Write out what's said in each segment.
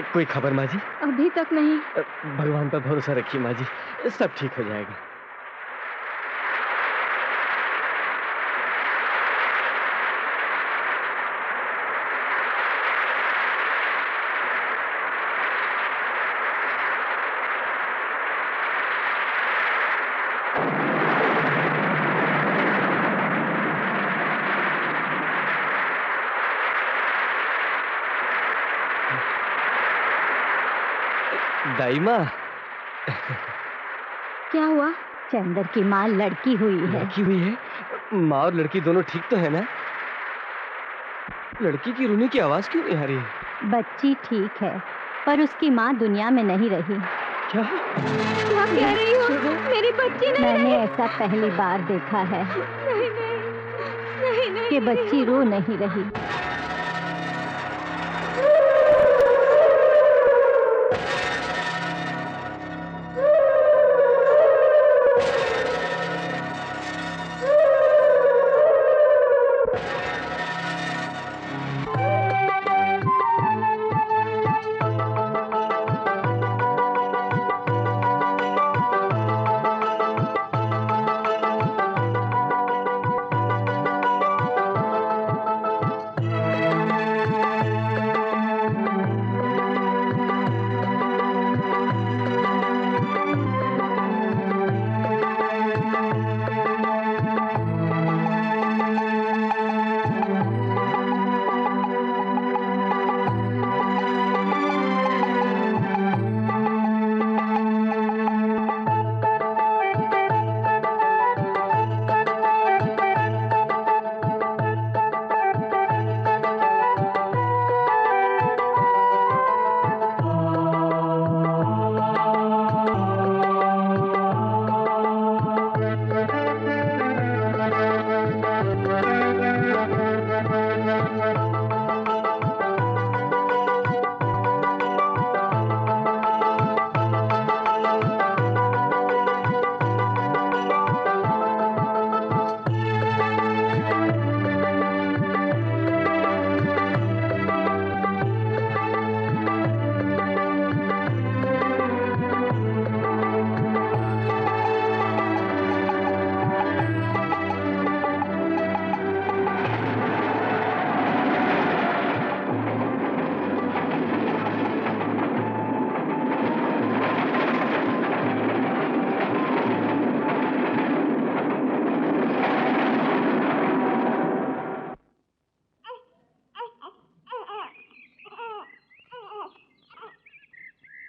कोई खबर माँ जी? अभी तक नहीं। भगवान पर भरोसा रखिए माँ जी, सब ठीक हो जाएगा। दाई माँ। क्या हुआ? चंदर की माँ लड़की हुई है। लड़की हुई है? माँ और लड़की दोनों ठीक तो है ना? लड़की की रोने की आवाज क्यों नहीं आ रही है? बच्ची ठीक है, पर उसकी माँ दुनिया में नहीं रही। क्या? क्या कह रही हो? मेरी बच्ची नहीं मैंने रही। ऐसा पहली बार देखा है नहीं नहीं नहीं नहीं कि बच्ची रो नहीं रही।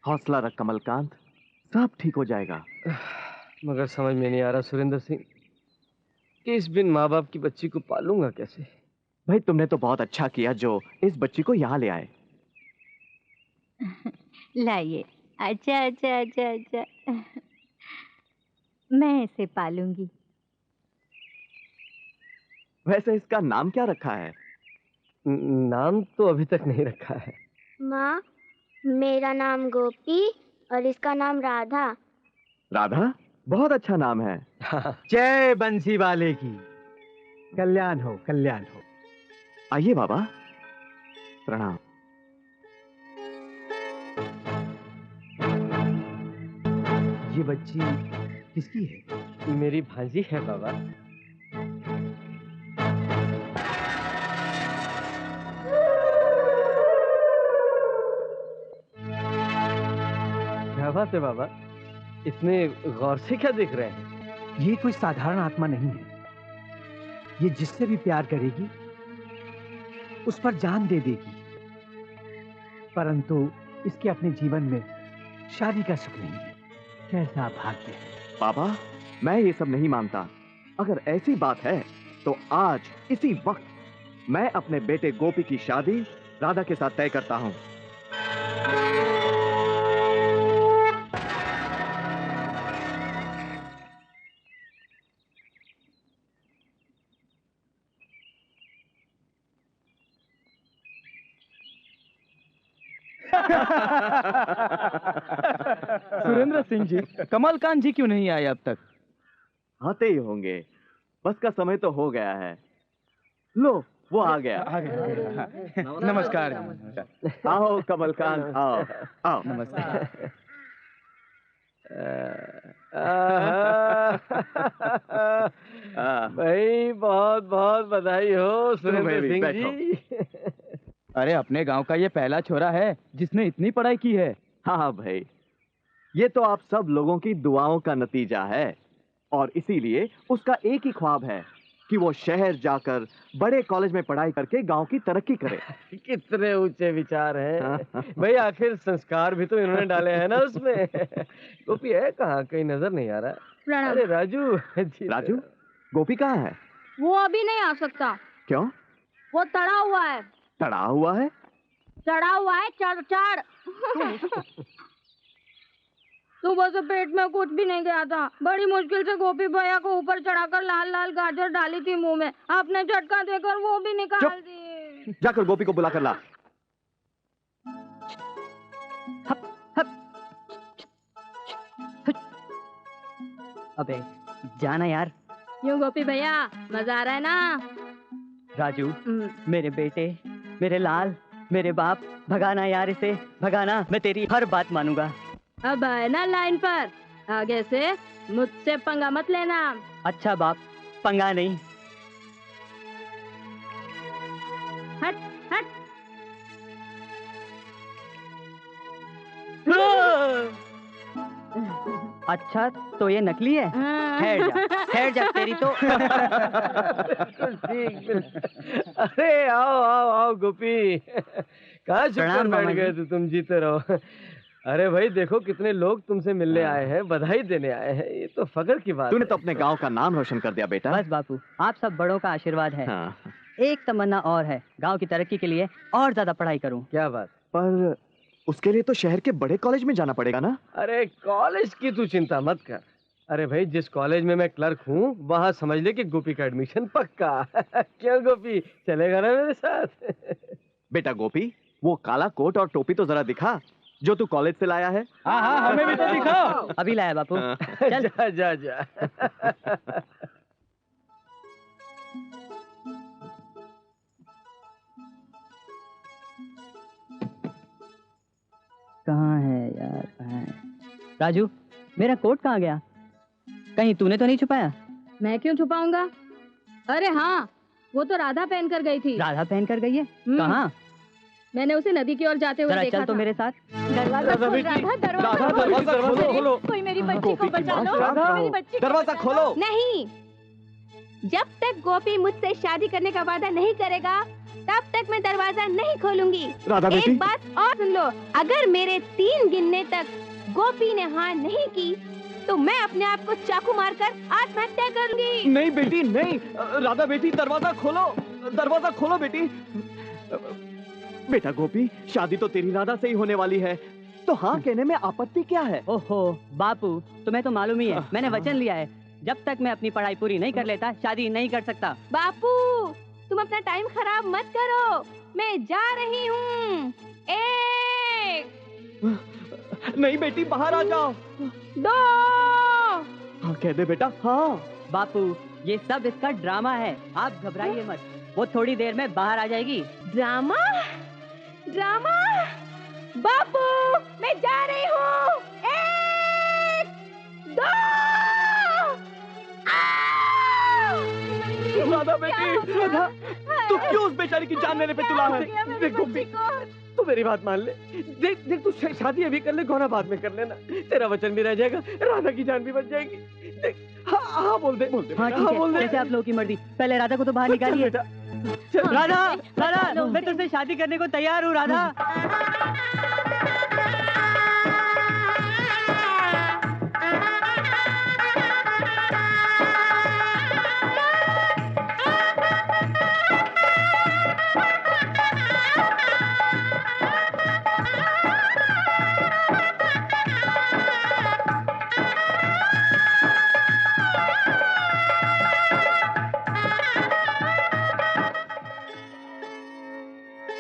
हौसला रख कमलकांत, सब ठीक हो जाएगा। मगर समझ में नहीं आ रहा सुरेंद्र सिंह कि इस बिन माँ बाप की बच्ची को पालूंगा कैसे। भाई तुमने तो बहुत अच्छा किया जो इस बच्ची को यहाँ ले आए। लाइए। अच्छा अच्छा अच्छा अच्छा। मैं इसे पालूंगी। वैसे इसका नाम क्या रखा है? नाम तो अभी तक नहीं रखा है। माँ, मेरा नाम गोपी और इसका नाम राधा। राधा? बहुत अच्छा नाम है। जय बंसी वाले की। कल्याण हो, कल्याण हो। आइए बाबा, प्रणाम। ये बच्ची किसकी है? मेरी भांजी है बाबा। क्या बात है बाबा, इतने गौर से क्या देख रहे हैं? ये कोई साधारण आत्मा नहीं है। ये जिससे भी प्यार करेगी उस पर जान दे देगी, परंतु इसके अपने जीवन में शादी का सुख नहीं है। कैसा भाग्य है। बाबा, मैं ये सब नहीं मानता। अगर ऐसी बात है तो आज इसी वक्त मैं अपने बेटे गोपी की शादी राधा के साथ तय करता हूं। सुरेंद्र सिंह जी, कमलकांत जी क्यों नहीं आए अब तक? आते ही होंगे, बस का समय तो हो गया है। लो, वो आ गया। नमस्कार। आओ कमलकांत, आओ आओ। नमस्कार। भाई बहुत बहुत बधाई हो तुम्हें सुरेंद्र भी, सिंह बैठो। जी। अरे अपने गांव का ये पहला छोरा है जिसने इतनी पढ़ाई की है। हाँ भाई, ये तो आप सब लोगों की दुआओं का नतीजा है, और इसीलिए उसका एक ही ख्वाब है कि वो शहर जाकर बड़े कॉलेज में पढ़ाई करके गांव की तरक्की करे। कितने ऊंचे विचार हैं भाई, आखिर संस्कार भी तो इन्होंने डाले हैं ना उसमें। गोपी है कहाँ, कहीं नजर नहीं आ रहा। प्रणाम। अरे राजू जी। राजू, गोपी कहाँ है? वो अभी नहीं आ सकता, क्यों? वो तड़ा हुआ है। तड़ा हुआ है? चढ़ा हुआ है, चढ़ चढ़। सुबह से पेट में कुछ भी नहीं गया था, बड़ी मुश्किल से गोपी भैया को ऊपर चढ़ाकर लाल लाल गाजर डाली थी मुंह में, आपने झटका देकर वो भी निकाल दी। जाकर गोपी को बुला कर ला। अबे जाना यार। क्यों गोपी भैया, मजा आ रहा है ना? राजू, मेरे बेटे, मेरे लाल, मेरे बाप, भगाना यार इसे, भगाना। मैं तेरी हर बात मानूंगा। अब है ना लाइन पर, आगे से मुझसे पंगा मत लेना। अच्छा बाप, पंगा नहीं। हट हट। अच्छा तो ये नकली है? ठहर जा तेरी तो। ठीक। अरे आओ आओ आओ गोपी, कहाँ चुप कर बैठ गए थे तुम? जीते रहो। अरे भाई देखो कितने लोग तुमसे मिलने आए हैं, बधाई देने आए हैं, ये तो फख्र की बात। तूने तो अपने गांव का नाम रोशन कर दिया बेटा। बस बापू, आप सब बड़ों का आशीर्वाद है। हाँ। एक तमन्ना और है, गांव की तरक्की के लिए और ज्यादा पढ़ाई करूं। क्या बात? पर उसके लिए तो शहर के बड़े कॉलेज में जाना पड़ेगा ना? अरे कॉलेज की तू चिंता मत कर। अरे भाई जिस कॉलेज में मैं क्लर्क हूँ वहाँ समझ ले कि गोपी का एडमिशन पक्का। क्यों गोपी, चलेगा ना मेरे साथ? बेटा गोपी, वो काला कोट और टोपी तो जरा दिखा जो तू कॉलेज से लाया है। हाँ हाँ, हमें भी तो दिखाओ। अभी लाया बापू। चल। जा जा जा। कहाँ है यार, कहाँ है? राजू, मेरा कोट कहाँ गया? कहीं तूने तो नहीं छुपाया? मैं क्यों छुपाऊंगा? अरे हाँ, वो तो राधा पहन कर गई थी। राधा पहन कर गई है? कहाँ? मैंने उसे नदी की ओर जाते हुए देखा चल तो था। मेरे साथ। दरवाजा खोल, दरवाजा खोलो। कोई मेरी बच्ची को बचा लो। मेरी बच्ची को दरवाजा बचा खोलो। लो। नहीं, जब तक गोपी मुझसे शादी करने का वादा नहीं करेगा तब तक मैं दरवाजा नहीं खोलूंगी। राधा बेटी। एक बात और सुन लो, अगर मेरे 3 गिनने तक गोपी ने हाँ नहीं की तो मैं अपने आप को चाकू मारकर आत्महत्या कर लूंगी। नहीं बेटी नहीं, राधा बेटी दरवाजा खोलो, दरवाजा खोलो बेटी। बेटा गोपी, शादी तो तेरी राधा से ही होने वाली है, तो हाँ कहने में आपत्ति क्या है? ओहो बापू, तुम्हें तो मालूम ही है, मैंने वचन लिया है, जब तक मैं अपनी पढ़ाई पूरी नहीं कर लेता शादी नहीं कर सकता। बापू, तुम अपना टाइम खराब मत करो, मैं जा रही हूँ। 1 नहीं बेटी, बाहर आ जाओ। 2 हाँ कह दे बेटा। हाँ बापू, ये सब इसका ड्रामा है, आप घबराइए मत, वो थोड़ी देर में बाहर आ जाएगी। Drama drama. बापू, मैं जा रही हूँ। 1 2। राधा बेटी, राधा, तू क्यों उस बेचारी की जान लेने पे तुला है? देख गोपी, तू मेरी बात मान ले। देख देख, तू शादी अभी कर ले, गौना बाद में कर लेना, तेरा वचन भी रह जाएगा, राधा की जान भी बच जाएगी। देख, हाँ हाँ बोल दे, बोल दे। हाँ ठीक है, जैसे आप लोगों की मर्जी, पहले राधा को तो बाहर निकालिए। राधा, राधा, मैं तुझसे शादी करने को तैयार हूँ राधा।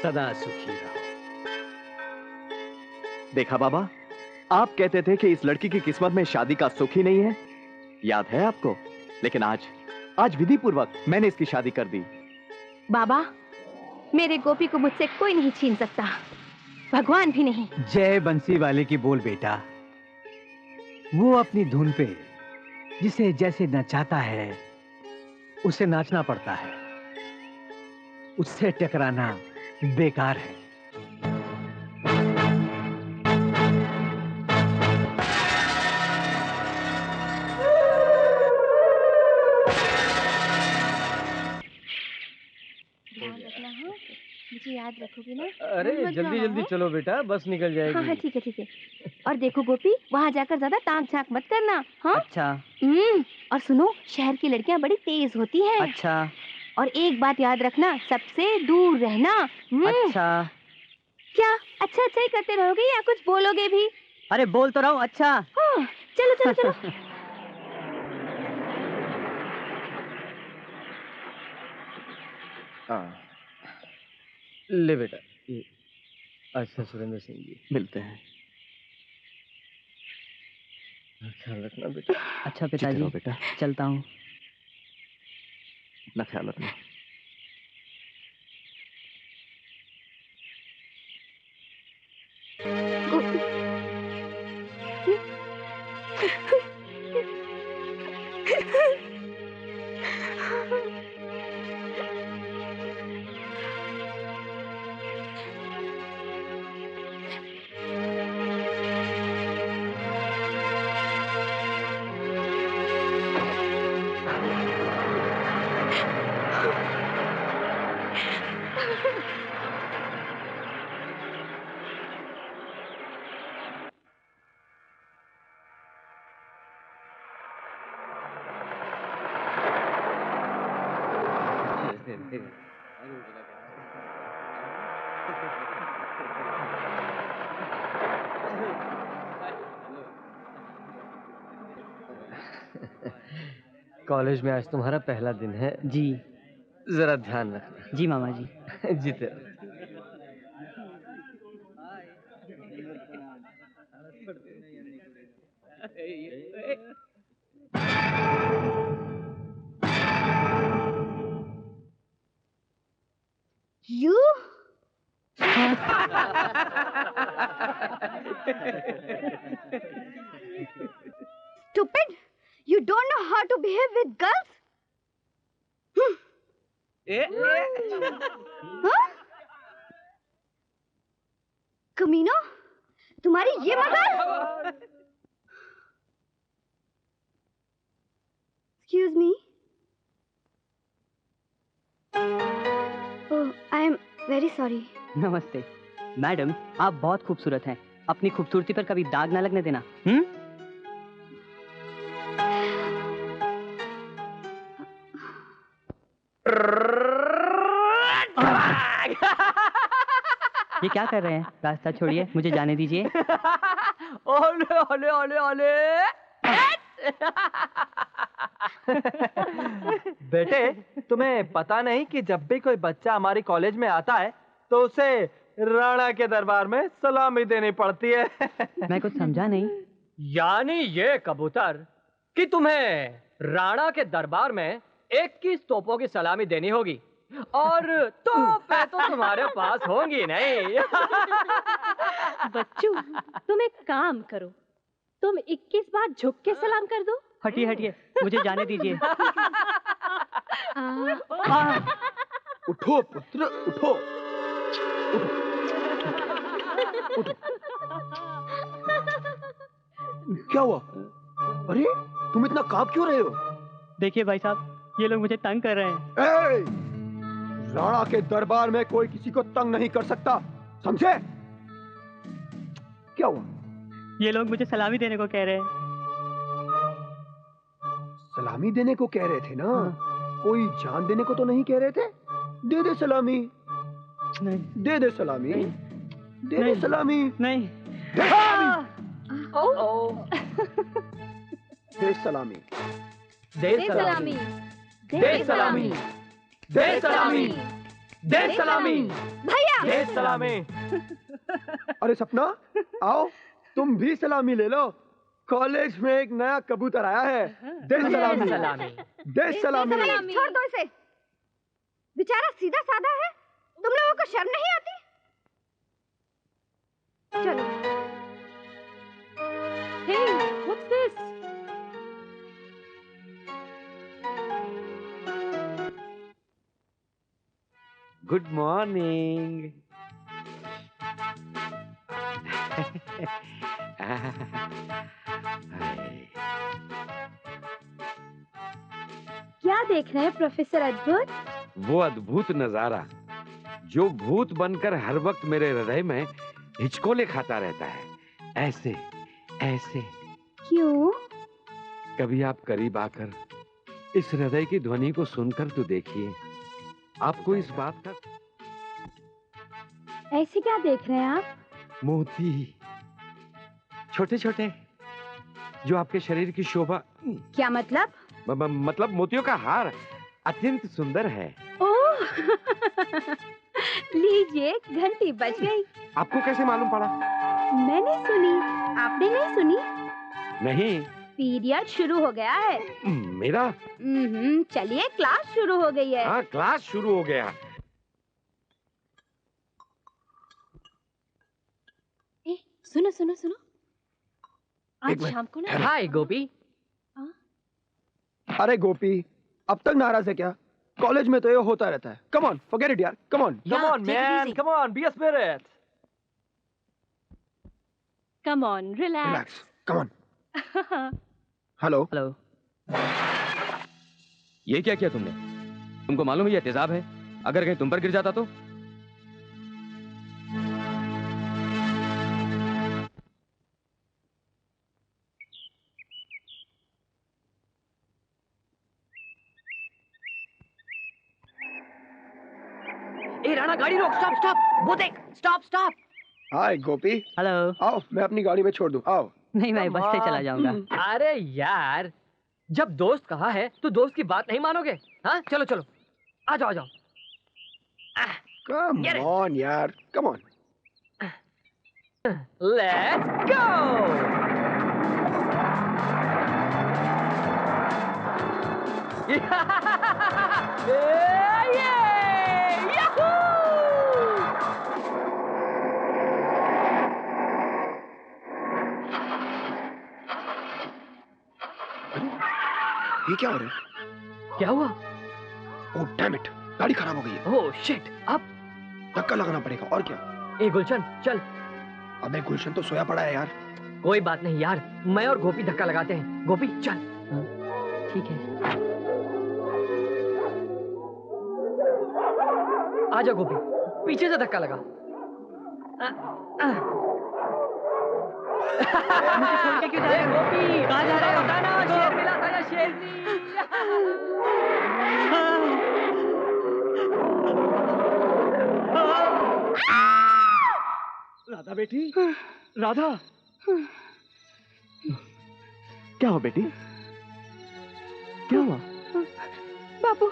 सदा सुखी रहो। देखा बाबा, आप कहते थे कि इस लड़की की किस्मत में शादी का सुख ही नहीं है, याद है आपको? लेकिन आज विधि पूर्वक मैंने इसकी शादी कर दी। बाबा, मेरे गोपी को मुझसे कोई नहीं छीन सकता, भगवान भी नहीं। जय बंसी वाले की बोल बेटा। वो अपनी धुन पे जिसे जैसे नचाता है उसे नाचना पड़ता है, उससे टकराना बेकार है। मुझे याद रखोगी ना? अरे जल्दी जल्दी चलो बेटा, बस निकल जाएगी। हाँ हाँ ठीक है ठीक है। और देखो गोपी, वहाँ जाकर ज्यादा ताक झांक मत करना। हाँ अच्छा और सुनो, शहर की लड़कियाँ बड़ी तेज होती हैं। अच्छा और एक बात याद रखना, सबसे दूर रहना। अच्छा। क्या अच्छा अच्छा ही करते रहोगे या कुछ बोलोगे भी? अरे बोल तो रहा हूँ। अच्छा हाँ, चलो चलो चलो। ले बेटा ये। अच्छा सुरेंद्र सिंह जी, मिलते हैं। ख्याल रखना बेटा। अच्छा जीते पिताजी, रहो बेटा, चलता हूँ। अपना ख्याल रखना। कॉलेज में आज तुम्हारा पहला दिन है, जी जरा ध्यान रखना। जी मामा जी। जीते रहो। You? Stupid! You don't know how to behave with girls? हाँ? कमीनो, तुम्हारी ये मजाल? Excuse me. Oh, I am very sorry. नमस्ते मैडम, आप बहुत खूबसूरत हैं। अपनी खूबसूरती पर कभी दाग ना लगने देना। ये क्या कर रहे हैं? रास्ता छोड़िए, मुझे जाने दीजिए। ओले ओले ओले ओले। बेटे, तुम्हें पता नहीं कि जब भी कोई बच्चा हमारी कॉलेज में आता है तो उसे राणा के दरबार में सलामी देनी पड़ती है। मैं कुछ समझा नहीं। यानी ये कबूतर कि तुम्हें राणा के दरबार में 21 तोपों की सलामी देनी होगी और तोपें तो तुम्हारे पास होंगी नहीं। बच्चू, तुम एक काम करो, तुम 21 बार झुक के सलाम कर दो। हटिए हटिए, मुझे जाने दीजिए। उठो पुत्र, उठो। उठो। क्या हुआ? अरे तुम इतना कांप क्यों रहे हो? देखिए भाई साहब, ये लोग मुझे तंग कर रहे हैं। राणा के दरबार में कोई किसी को तंग नहीं कर सकता, समझे? क्या हुआ? ये लोग मुझे सलामी देने को कह रहे हैं। सलामी देने को कह रहे थे ना? कोई जान देने को तो नहीं कह रहे थे? दे दे सलामी। नहीं दे दे सलामी। दे दे सलामी। नहीं। दे सलामी। दे सलामी। दे सलामी। दे सलामी। दे सलामी। भैया! दे सलामी। अरे सपना, आओ तुम भी सलामी ले लो। कॉलेज में एक नया कबूतर आया है। दे सलामी। सलामी। दे सलामी। छोड़ दो इसे। बेचारा सीधा साधा है, तुम लोगों को शर्म नहीं आती? चलो। Hey, what's this? Good morning. क्या देख रहे हैं प्रोफेसर अद्भुत? वो अद्भुत नजारा जो भूत बनकर हर वक्त मेरे हृदय में हिचकोले खाता रहता है, ऐसे ऐसे। क्यों? कभी आप करीब आकर इस हृदय की ध्वनि को सुनकर तो देखिए, आपको इस बात का। ऐसे क्या देख रहे हैं आप? मोती, छोटे छोटे, जो आपके शरीर की शोभा। क्या मतलब? मतलब मोतियों का हार अत्यंत सुंदर है। ओह लीजिए, घंटी बज गई। आपको कैसे मालूम पड़ा? मैंने सुनी, आपने नहीं सुनी? नहीं। पीरियड शुरू हो गया है। मेरा? चलिए, क्लास शुरू हो गई है। हाँ, क्लास शुरू हो गया। सुनो सुनो सुनो, आज शाम को ना। हाय गोपी। अरे गोपी, अब तक नाराज है क्या? कॉलेज में तो ये होता रहता है। कम ऑन, फॉरगेट इट यार, come on. Come on man, come on, be a spirit. Come on, relax. Relax, come on. Hello hello. ये क्या किया तुमने? तुमको मालूम है ये तेजाब है, अगर कहीं तुम पर गिर जाता तो? ए राणा, गाड़ी रोक। स्टॉप स्टॉप, वो देख। Stop stop. Hi Gopi, hello. आओ मैं अपनी गाड़ी में छोड़ दूं, आओ। नहीं, मैं बस से चला जाऊंगा। अरे यार, जब दोस्त कहा है तो दोस्त की बात नहीं मानोगे? हाँ, चलो चलो, आ जाओ आ जाओ। कम ऑन यार, कम ऑन। Let's go. ये क्या हो रहा है? क्या हुआ? ओह डैम इट, गाड़ी खराब हो गई है। ओह शिट, अब धक्का लगाना पड़ेगा और क्या। ए गुलशन, चल। अबे गुलशन तो सोया पड़ा है यार। कोई बात नहीं यार, मैं और गोपी धक्का लगाते हैं। गोपी चल। ठीक है। आजा गोपी, पीछे से धक्का लगा। मुझे छोड़ के क्यों जा रहे हो? गोपी, कहाँ जा रहे हो? बताना, शेर मिला था ना, शेरनी। राधा बेटी, राधा। क्या हो बेटी? क्या हुआ? बापू,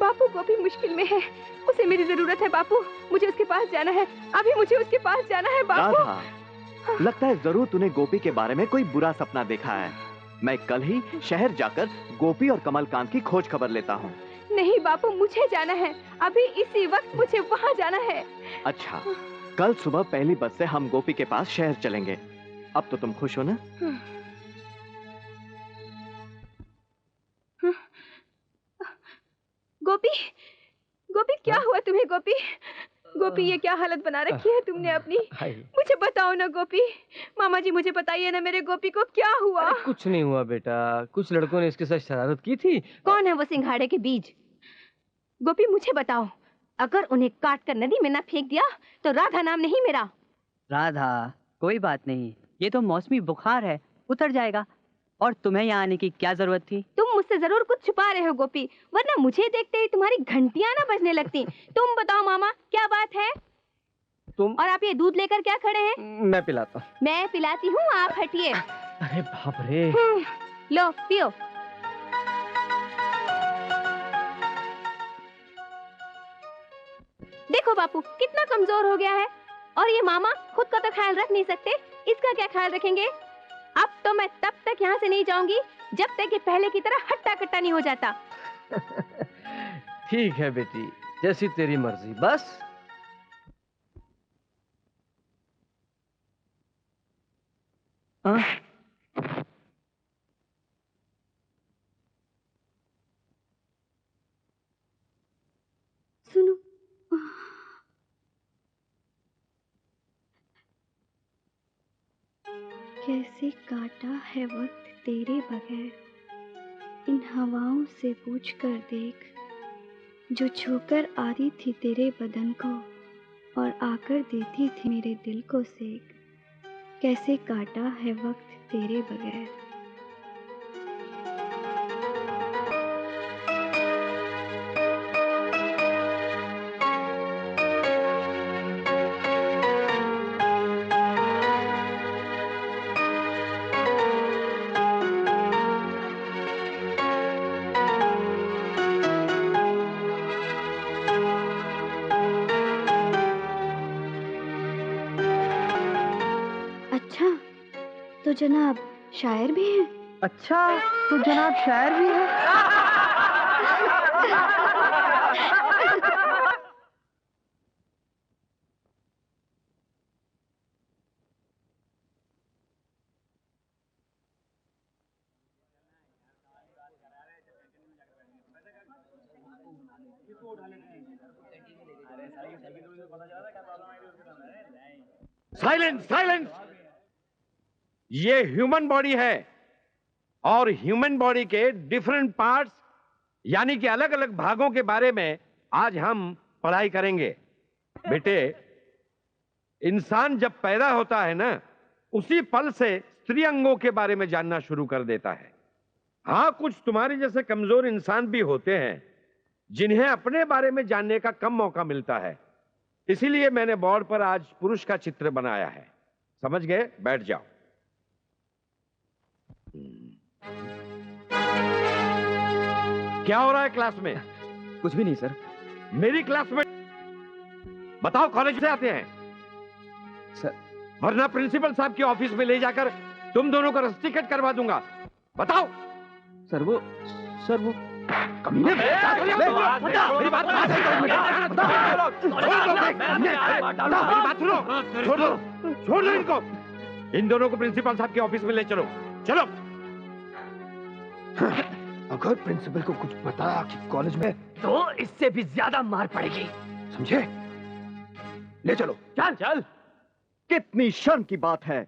बापू गोपी मुश्किल में है, उसे मेरी जरूरत है बापू। मुझे उसके पास जाना है, अभी मुझे उसके पास जाना है बापू। राधा, लगता है जरूर तूने गोपी के बारे में कोई बुरा सपना देखा है। मैं कल ही शहर जाकर गोपी और कमलकांत की खोज खबर लेता हूँ। नहीं बापू, मुझे जाना है, अभी इसी वक्त मुझे वहाँ जाना है। अच्छा, कल सुबह पहली बस से हम गोपी के पास शहर चलेंगे। अब तो तुम खुश हो ना? गोपी, गोपी क्या हुआ तुम्हें गोपी? गोपी ये क्या हालत बना रखी है तुमने अपनी? मुझे बताओ ना गोपी। मामा जी मुझे बताइए ना, मेरे गोपी को क्या हुआ? अरे कुछ नहीं हुआ बेटा, कुछ लड़कों ने इसके साथ शरारत की थी। कौन है वो सिंघाड़े के बीज? गोपी मुझे बताओ, अगर उन्हें काट कर नदी में ना फेंक दिया तो राधा नाम नहीं मेरा। राधा, कोई बात नहीं, ये तो मौसमी बुखार है, उतर जाएगा। और तुम्हें यहाँ आने की क्या जरूरत थी? तुम मुझसे जरूर कुछ छुपा रहे हो गोपी, वरना मुझे देखते ही तुम्हारी घंटियां ना बजने लगती। तुम बताओ मामा, क्या बात है? तुम और आप ये दूध लेकर क्या खड़े हैं? मैं पिलाता हूँ। मैं पिलाती हूँ, आप हटिए। अरे बाप रे। लो पियो। देखो बापू कितना कमजोर हो गया है, और ये मामा खुद का तो ख्याल रख नहीं सकते, इसका क्या ख्याल रखेंगे? अब तो मैं तब तक यहाँ से नहीं जाऊंगी जब तक ये पहले की तरह हट्टा कट्टा नहीं हो जाता। ठीक है बेटी, जैसी तेरी मर्जी। बस सुनो, कैसे काटा है वक्त तेरे बगैर, इन हवाओं से पूछ कर देख, जो छूकर आती थी तेरे बदन को और आकर देती थी मेरे दिल को सेक। कैसे काटा है वक्त तेरे बगैर। अच्छा, तो जनाब शायर भी हैं? अच्छा, तो जनाब शायर भी है। Silence, silence. ये ह्यूमन बॉडी है और ह्यूमन बॉडी के डिफरेंट पार्ट्स यानी कि अलग अलग भागों के बारे में आज हम पढ़ाई करेंगे। बेटे, इंसान जब पैदा होता है ना, उसी पल से स्त्री अंगों के बारे में जानना शुरू कर देता है। हाँ, कुछ तुम्हारे जैसे कमजोर इंसान भी होते हैं जिन्हें अपने बारे में जानने का कम मौका मिलता है। इसीलिए मैंने बोर्ड पर आज पुरुष का चित्र बनाया है। समझ गए? बैठ जाओ। क्या हो रहा है क्लास में? कुछ भी नहीं सर। मेरी क्लास में बताओ, कॉलेज से आते हैं सर? वरना प्रिंसिपल साहब के ऑफिस में ले जाकर तुम दोनों का रस्टिकेट करवा दूंगा। बताओ। सर वो कमीने, मेरी बात सुनो। छोड़ दो इनको। इन दोनों को प्रिंसिपल साहब के ऑफिस में ले चलो। चलो। अगर प्रिंसिपल को कुछ पता कि कॉलेज में, तो इससे भी ज्यादा मार पड़ेगी, समझे? ले चलो। चल चल। कितनी शर्म की बात है,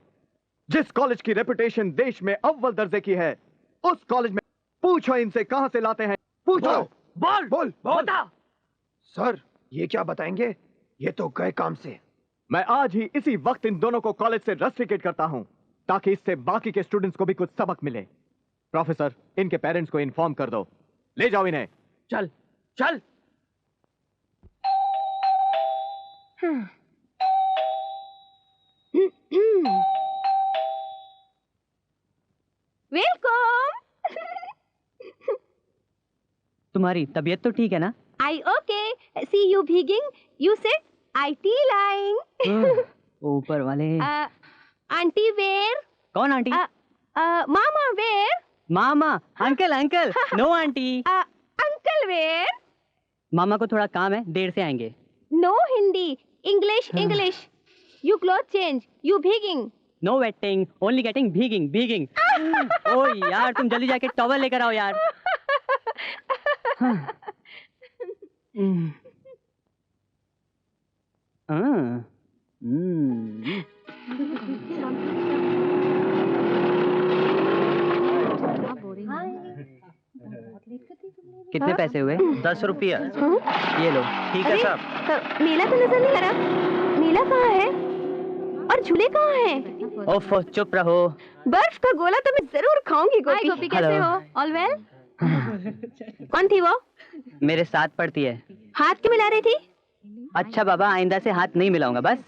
जिस कॉलेज की रेपुटेशन देश में अव्वल दर्जे की है, उस कॉलेज में पूछो इनसे कहां से लाते हैं। पूछो। बोल बोल बोल। बता। सर, ये क्या बताएंगे? ये तो गए काम से। मैं आज ही इसी वक्त इन दोनों को कॉलेज से रस्टिकेट करता हूं, ताकि इससे बाकी के स्टूडेंट्स को भी कुछ सबक मिले। प्रोफेसर, इनके पेरेंट्स को इन्फॉर्म कर दो। ले जाओ इन्हें। चल चल। वेलकम। तुम्हारी तबीयत तो ठीक है ना? I okay. सी यू भीगिंग, यू सेड IT lying। ऊपर वाले। Aunty where? कौन आंटी? मामा वेयर? मामा। Uncle uncle. No aunty. Uncle where? मामा को थोड़ा काम है, देर से आएंगे। No Hindi, English English. You cloth change, you भीगिंग। नो वेटिंग, ओनली गेटिंग भीगिंग भीगिंग। ओ यार, तुम जल्दी जाके टॉवल लेकर आओ यार। कितने पैसे हुए? 10 रुपया। ये लो। ठीक है साहब। नीला तो नजर नहीं आ रहा। नीला कहाँ है? और झूले कहाँ हैं? ओफ, चुप रहो। बर्फ का गोला तो मैं जरूर खाऊंगी। गोपी, गोपी कैसे हो? All well? कौन थी वो? मेरे साथ पढ़ती है। हाथ क्यों मिला रही थी? अच्छा बाबा, आइंदा से हाथ नहीं मिलाऊंगा बस।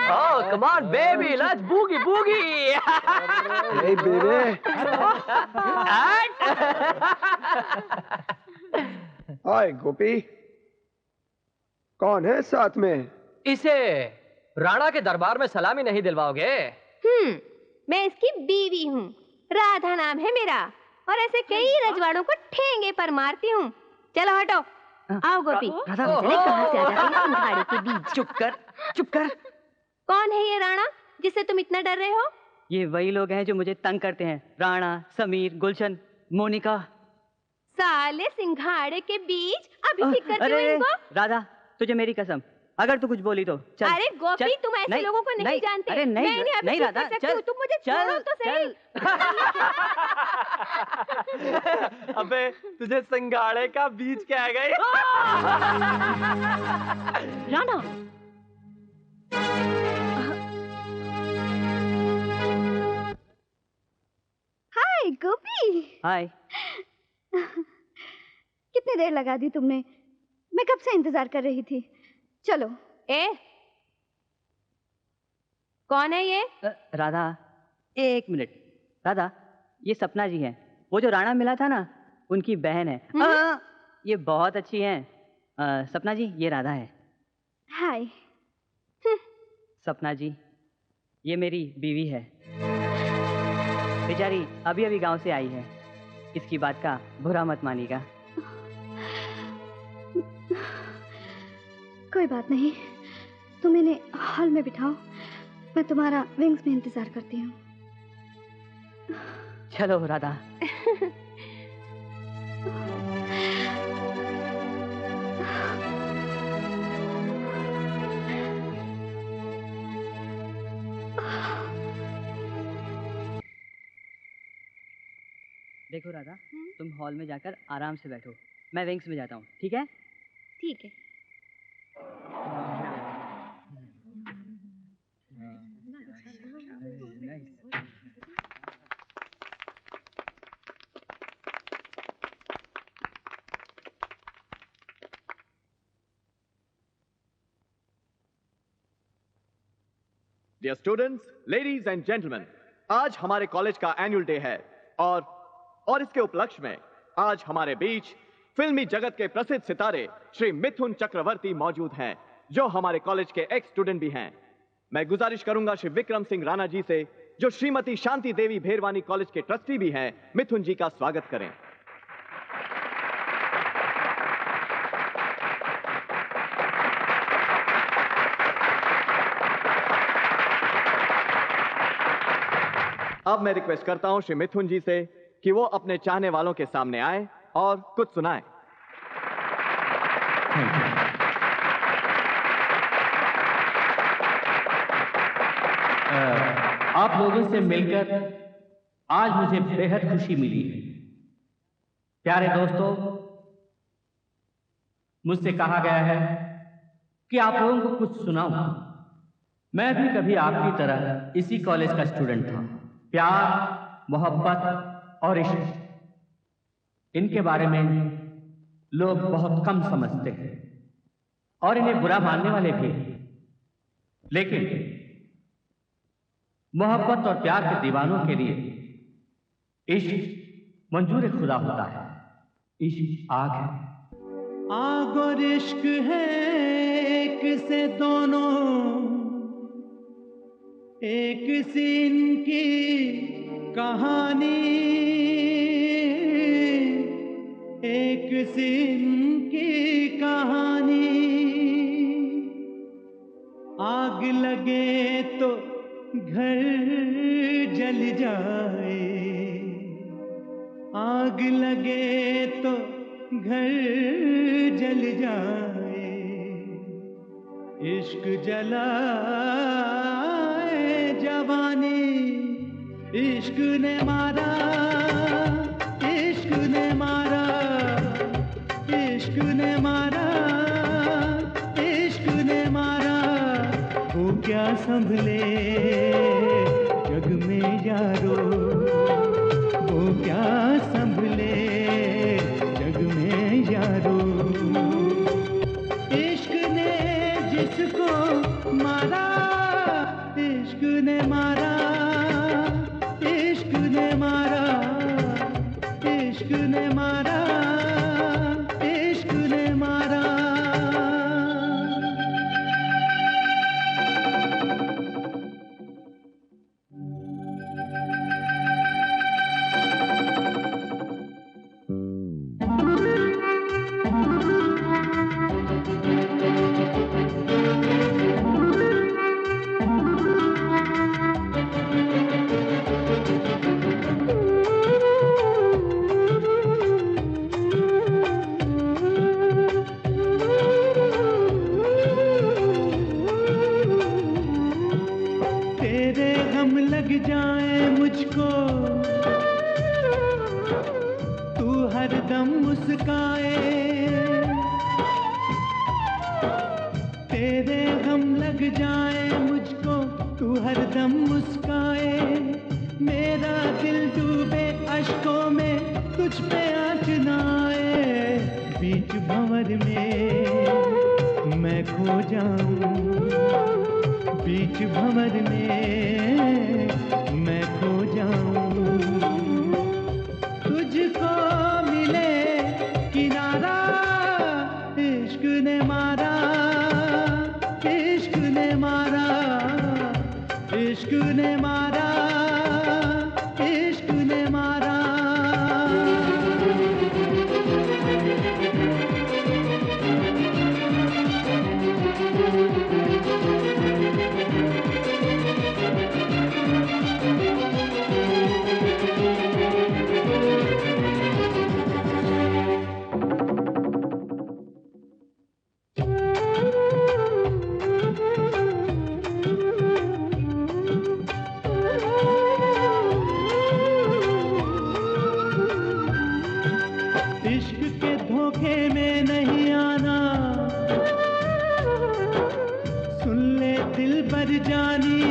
Oh, come on, baby, let's boogie boogie. Hey, baby. हाय गोपी, कौन है साथ में? इसे राणा के दरबार में सलामी नहीं दिलवाओगे? मैं इसकी बीवी हूँ, राधा नाम है मेरा, और ऐसे कई रजवाड़ों को ठेंगे पर मारती हूँ। चलो हटो, आओ गोपी। राधा, कहाँ से आ जाती है सिंघाड़े के बीच? चुप कर, चुप कर। कौन है ये राणा जिससे तुम इतना डर रहे हो? ये वही लोग हैं जो मुझे तंग करते हैं, राणा, समीर, गुलशन, मोनिका। साले सिंघाड़े के बीच अभी ठीक करती हो अरे इनको? राधा, तुझे मेरी कसम, अगर तू कुछ बोली तो चल। अरे गोपी, चल, तुम ऐसे लोगों को नहीं जानते। अरे नहीं, मैं इन्हें अभी नहीं ठीक राधा, कर सकती चल, हूँ, तुम मुझे चल, छोड़ो तो सही। अबे तुझे सिंघाड़े का बीज क्या गई? राणा, हाय गोपी। हाय। कितनी देर लगा दी तुमने? मैं कब से इंतजार कर रही थी। चलो। कौन है ये? राधा, एक मिनट। राधा, ये सपना जी हैं, वो जो राणा मिला था ना, उनकी बहन है। ये बहुत अच्छी हैं। सपना जी, ये राधा है। हाय। सपना जी, ये मेरी बीवी है। बेचारी अभी अभी गांव से आई है, इसकी बात का बुरा मत मानिएगा। कोई बात नहीं, तुम इन्हें हॉल में बिठाओ, मैं तुम्हारा विंग्स में इंतजार करती हूँ। चलो राधा। देखो राधा, तुम हॉल में जाकर आराम से बैठो, मैं विंग्स में जाता हूँ, ठीक है? ठीक है। Dear students, ladies and gentleman, आज हमारे कॉलेज का एनुअल डे है और इसके उपलक्ष्य में आज हमारे बीच फिल्मी जगत के प्रसिद्ध सितारे श्री मिथुन चक्रवर्ती मौजूद हैं, जो हमारे कॉलेज के एक्स स्टूडेंट भी हैं। मैं गुजारिश करूंगा श्री विक्रम सिंह राणा जी से, जो श्रीमती शांति देवी भेरवानी कॉलेज के ट्रस्टी भी हैं, मिथुन जी का स्वागत करें। अब मैं रिक्वेस्ट करता हूं श्री मिथुन जी से कि वो अपने चाहने वालों के सामने आए और कुछ सुनाएं। आप लोगों से मिलकर आज मुझे बेहद खुशी मिली है। प्यारे दोस्तों, मुझसे कहा गया है कि आप लोगों को कुछ सुनाऊं। मैं भी कभी आपकी तरह इसी कॉलेज का स्टूडेंट था। प्यार, मोहब्बत और इश्क, इनके बारे में लोग बहुत कम समझते हैं और इन्हें बुरा मानने वाले भी। लेकिन मोहब्बत और प्यार के दीवानों के लिए इश्क मंजूर खुदा होता है। इश्क आग है, आग और इश्क है एक से दोनों, एक सी इनकी कहानी, एक सी इनकी कहानी। आग लगे तो घर जल जाए, आग लगे तो घर जल जाए, इश्क जलाए जवानी। इश्क ने मारा, इश्क ने मारा, इश्क ने मारा, इश्क ने मारा। वो क्या संभले जग में यारो, वो क्या संभले जग में यारो। इश्क ने जिसको मारा, इश्क ने मारा, इश्क ने मारा, इश्क ने मारा, इश्क ने मारा। हरदम मुस्काए, तेरे गम लग जाए मुझको, तू हरदम मुस्काए, मेरा दिल डूबे अश्कों में, तुझ पे आँच ना आए, बीच भंवर में मैं खो जाऊं, बीच भंवर में मैं खो जाऊं, तुझको मिले किनारा, इश्क ने मारा, इश्क ने मारा, इश्क ने मारा, इश्क ने मारा। इश्क के धोखे में नहीं आना, सुन ले दिल पर जानी,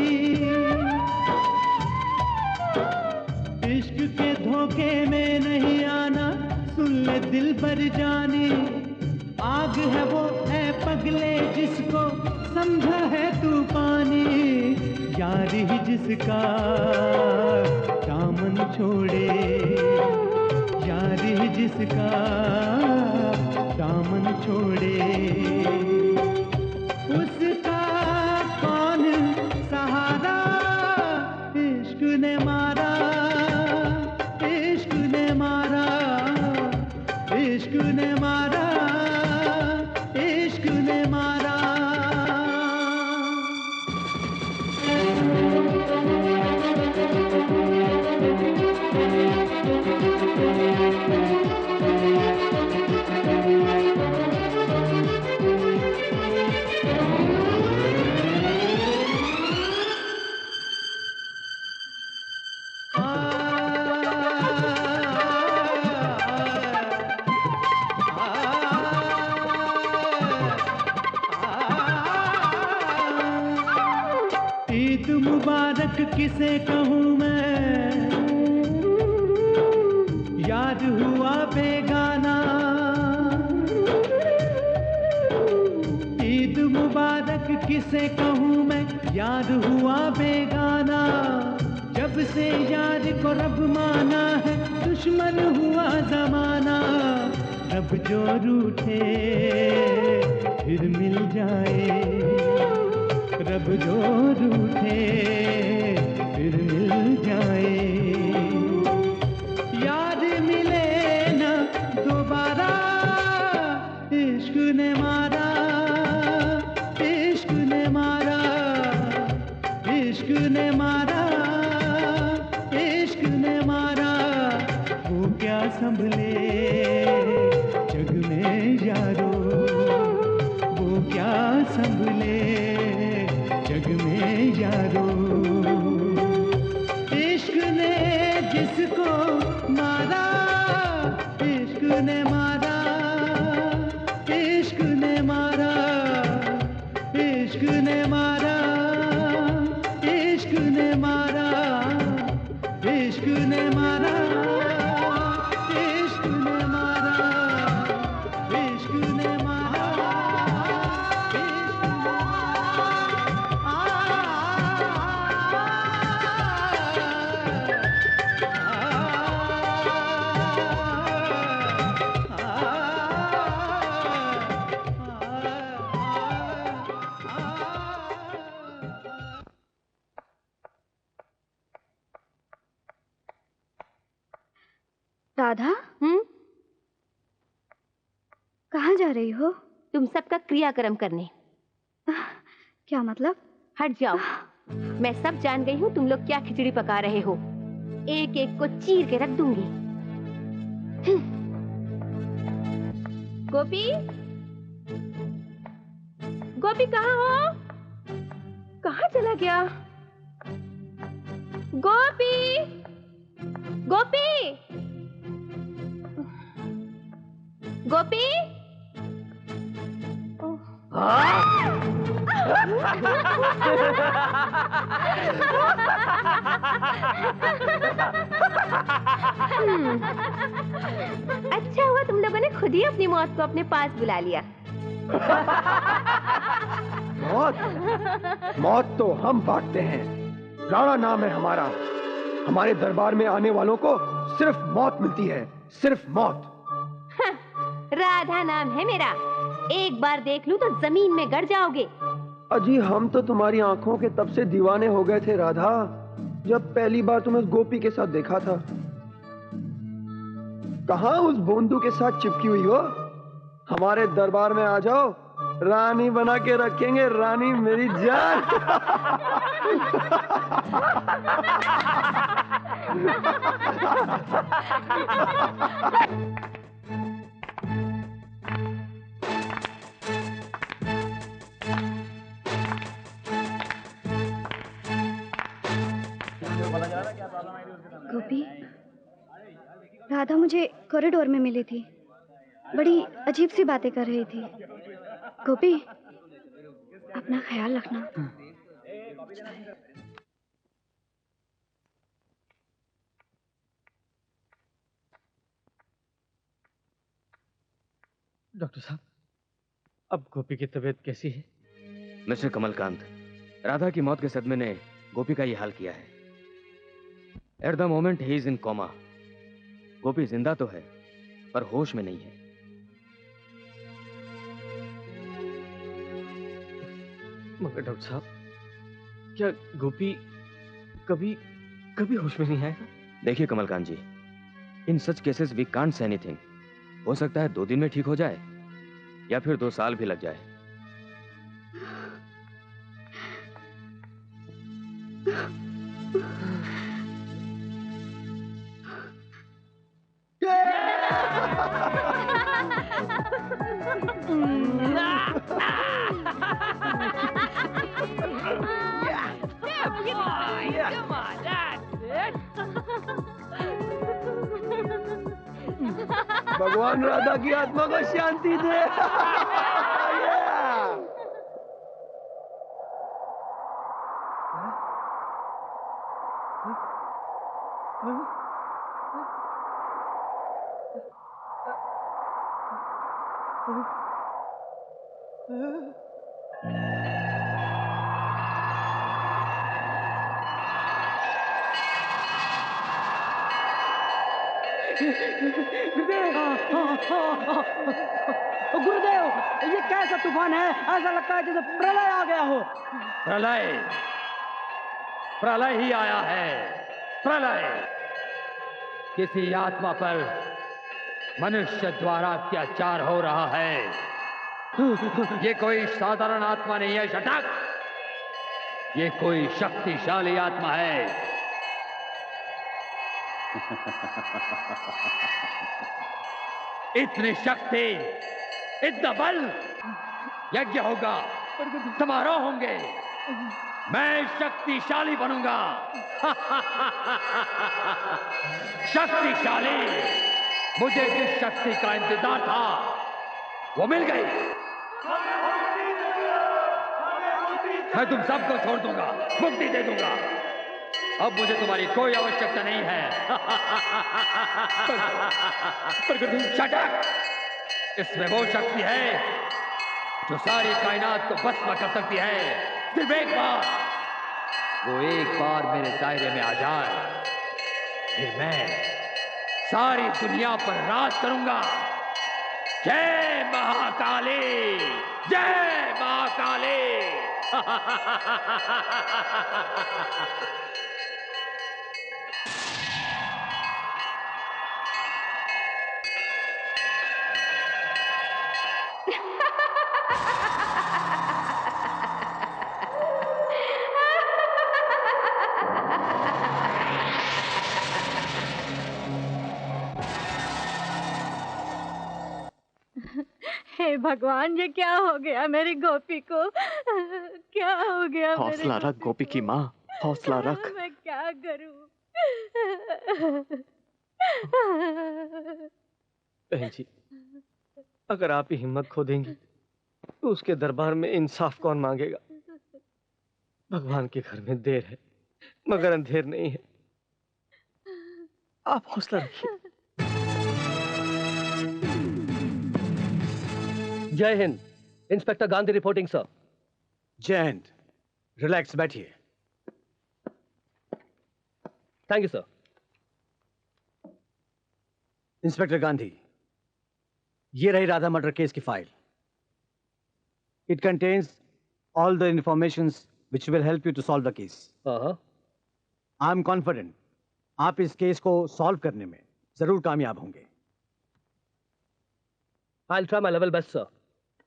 इश्क के धोखे में नहीं आना, सुन ले दिल पर जानी, आग है वो है पगले जिसको समझा है तू पानी, यार ही जिसका दामन छोड़े, यार ही जिसका दामन छोड़े, उसका कौन सहारा, इश्क ने मारा, इश्क ने मारा, इश्क ने मारा, इश्क ने मारा। ईद मुबारक किसे कहूँ मैं, याद हुआ बेगाना, ईद मुबारक किसे कहूँ मैं, याद हुआ बेगाना, जब से यार को रब माना है, दुश्मन हुआ जमाना, रब जो रूठे फिर मिल जाए, रब जो रूठे फिर मिल जाए, याद मिले ना दोबारा, इश्क ने मारा, इश्क ने मारा, इश्क ने मारा, इश्क ने मारा, वो क्या संभले जग में यारो, वो क्या संभले जग में यारो, इश्क ने जिसको मारा, इश्क ने मारा, इश्क ने मारा, इश्क ने मारा, इश्क ने मारा, इश्क ने मारा, इश्क ने मारा, इश्क ने मारा। राधा, कहाँ जा रही हो? तुम सबका क्रियाक्रम करने। क्या मतलब? हट जाओ, मैं सब जान गई हूँ तुम लोग क्या खिचड़ी पका रहे हो, एक एक को चीर के रख दूंगी। गोपी, गोपी कहाँ हो? कहाँ चला गया? गोपी, गोपी, गोपी अच्छा हुआ तुम लोगों ने खुद ही अपनी मौत को अपने पास बुला लिया। मौत मौत तो हम बांटते हैं। राणा नाम है हमारा। हमारे दरबार में आने वालों को सिर्फ मौत मिलती है, सिर्फ मौत। राधा नाम है मेरा। एक बार देख लूं तो जमीन में गड़ जाओगे। अजी हम तो तुम्हारी आंखों के तब से दीवाने हो गए थे राधा, जब पहली बार तुम्हें गोपी के साथ देखा था। कहाँ उस बोंदू के साथ चिपकी हुई हो? हमारे दरबार में आ जाओ, रानी बना के रखेंगे, रानी मेरी जान। गोपी, राधा मुझे कॉरिडोर में मिली थी। बड़ी अजीब सी बातें कर रही थी। गोपी, अपना ख्याल रखना। डॉक्टर साहब, अब गोपी की तबीयत कैसी है? मिस्टर कमलकांत, राधा की मौत के सदमे ने गोपी का ये हाल किया है। At the moment he is in coma. Gopi जिंदा तो है पर होश में नहीं है। मगर डॉक्टर साहब, क्या गोपी कभी कभी होश में नहीं आएगा? देखिए Kamalkant ji, in such cases we can't say anything. हो सकता है 2 दिन में ठीक हो जाए या फिर 2 साल भी लग जाए। भगवान राधा की आत्मा को शांति दे। गुरुदेव, ये कैसा तूफान है? ऐसा लगता है जैसे प्रलय आ गया हो। प्रलय प्रलय ही आया है। प्रलय किसी आत्मा पर मनुष्य द्वारा अत्याचार हो रहा है। ये कोई साधारण आत्मा नहीं है शटक, ये कोई शक्तिशाली आत्मा है। इतनी शक्ति, इतना बल, यज्ञ होगा, समारोह होंगे, मैं शक्तिशाली बनूंगा। शक्तिशाली, मुझे जिस शक्ति का इंतजार था वो मिल गई। मैं तुम सबको छोड़ दूंगा, मुक्ति दे दूंगा। अब मुझे तुम्हारी कोई आवश्यकता नहीं है। Shut up! इसमें वो शक्ति है जो सारी कायनात को भस्म कर सकती है। सिर्फ एक बार, वो एक बार मेरे दायरे में आ जाए, फिर मैं सारी दुनिया पर राज करूंगा। जय महाकाली, जय महाकाली। हे भगवान, ये क्या हो गया मेरी गोपी को? क्या हो गया? हौसला रख गोपी की माँ, हौसला रख। मैं क्या करूं? बहन जी, अगर आप ही हिम्मत खो देंगी तो उसके दरबार में इंसाफ कौन मांगेगा? भगवान के घर में देर है मगर अंधेर नहीं है। आप हौसला रखिए। जय Hind. Inspector Gandhi reporting sir. जय हिंद। रिलैक्स, बैठिए। Thank you sir. Inspector Gandhi, ये रही राधा मर्डर केस की file. It contains all the informations which will help you to solve the case. I am confident आप इस केस को सॉल्व करने में जरूर कामयाब होंगे। I'll try my level best, sir.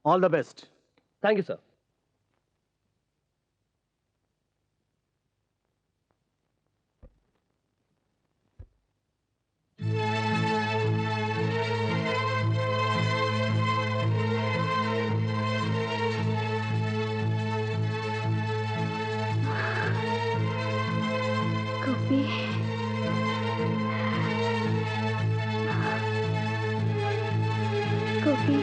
All the best. Thank you, sir. गोपी, गोपी,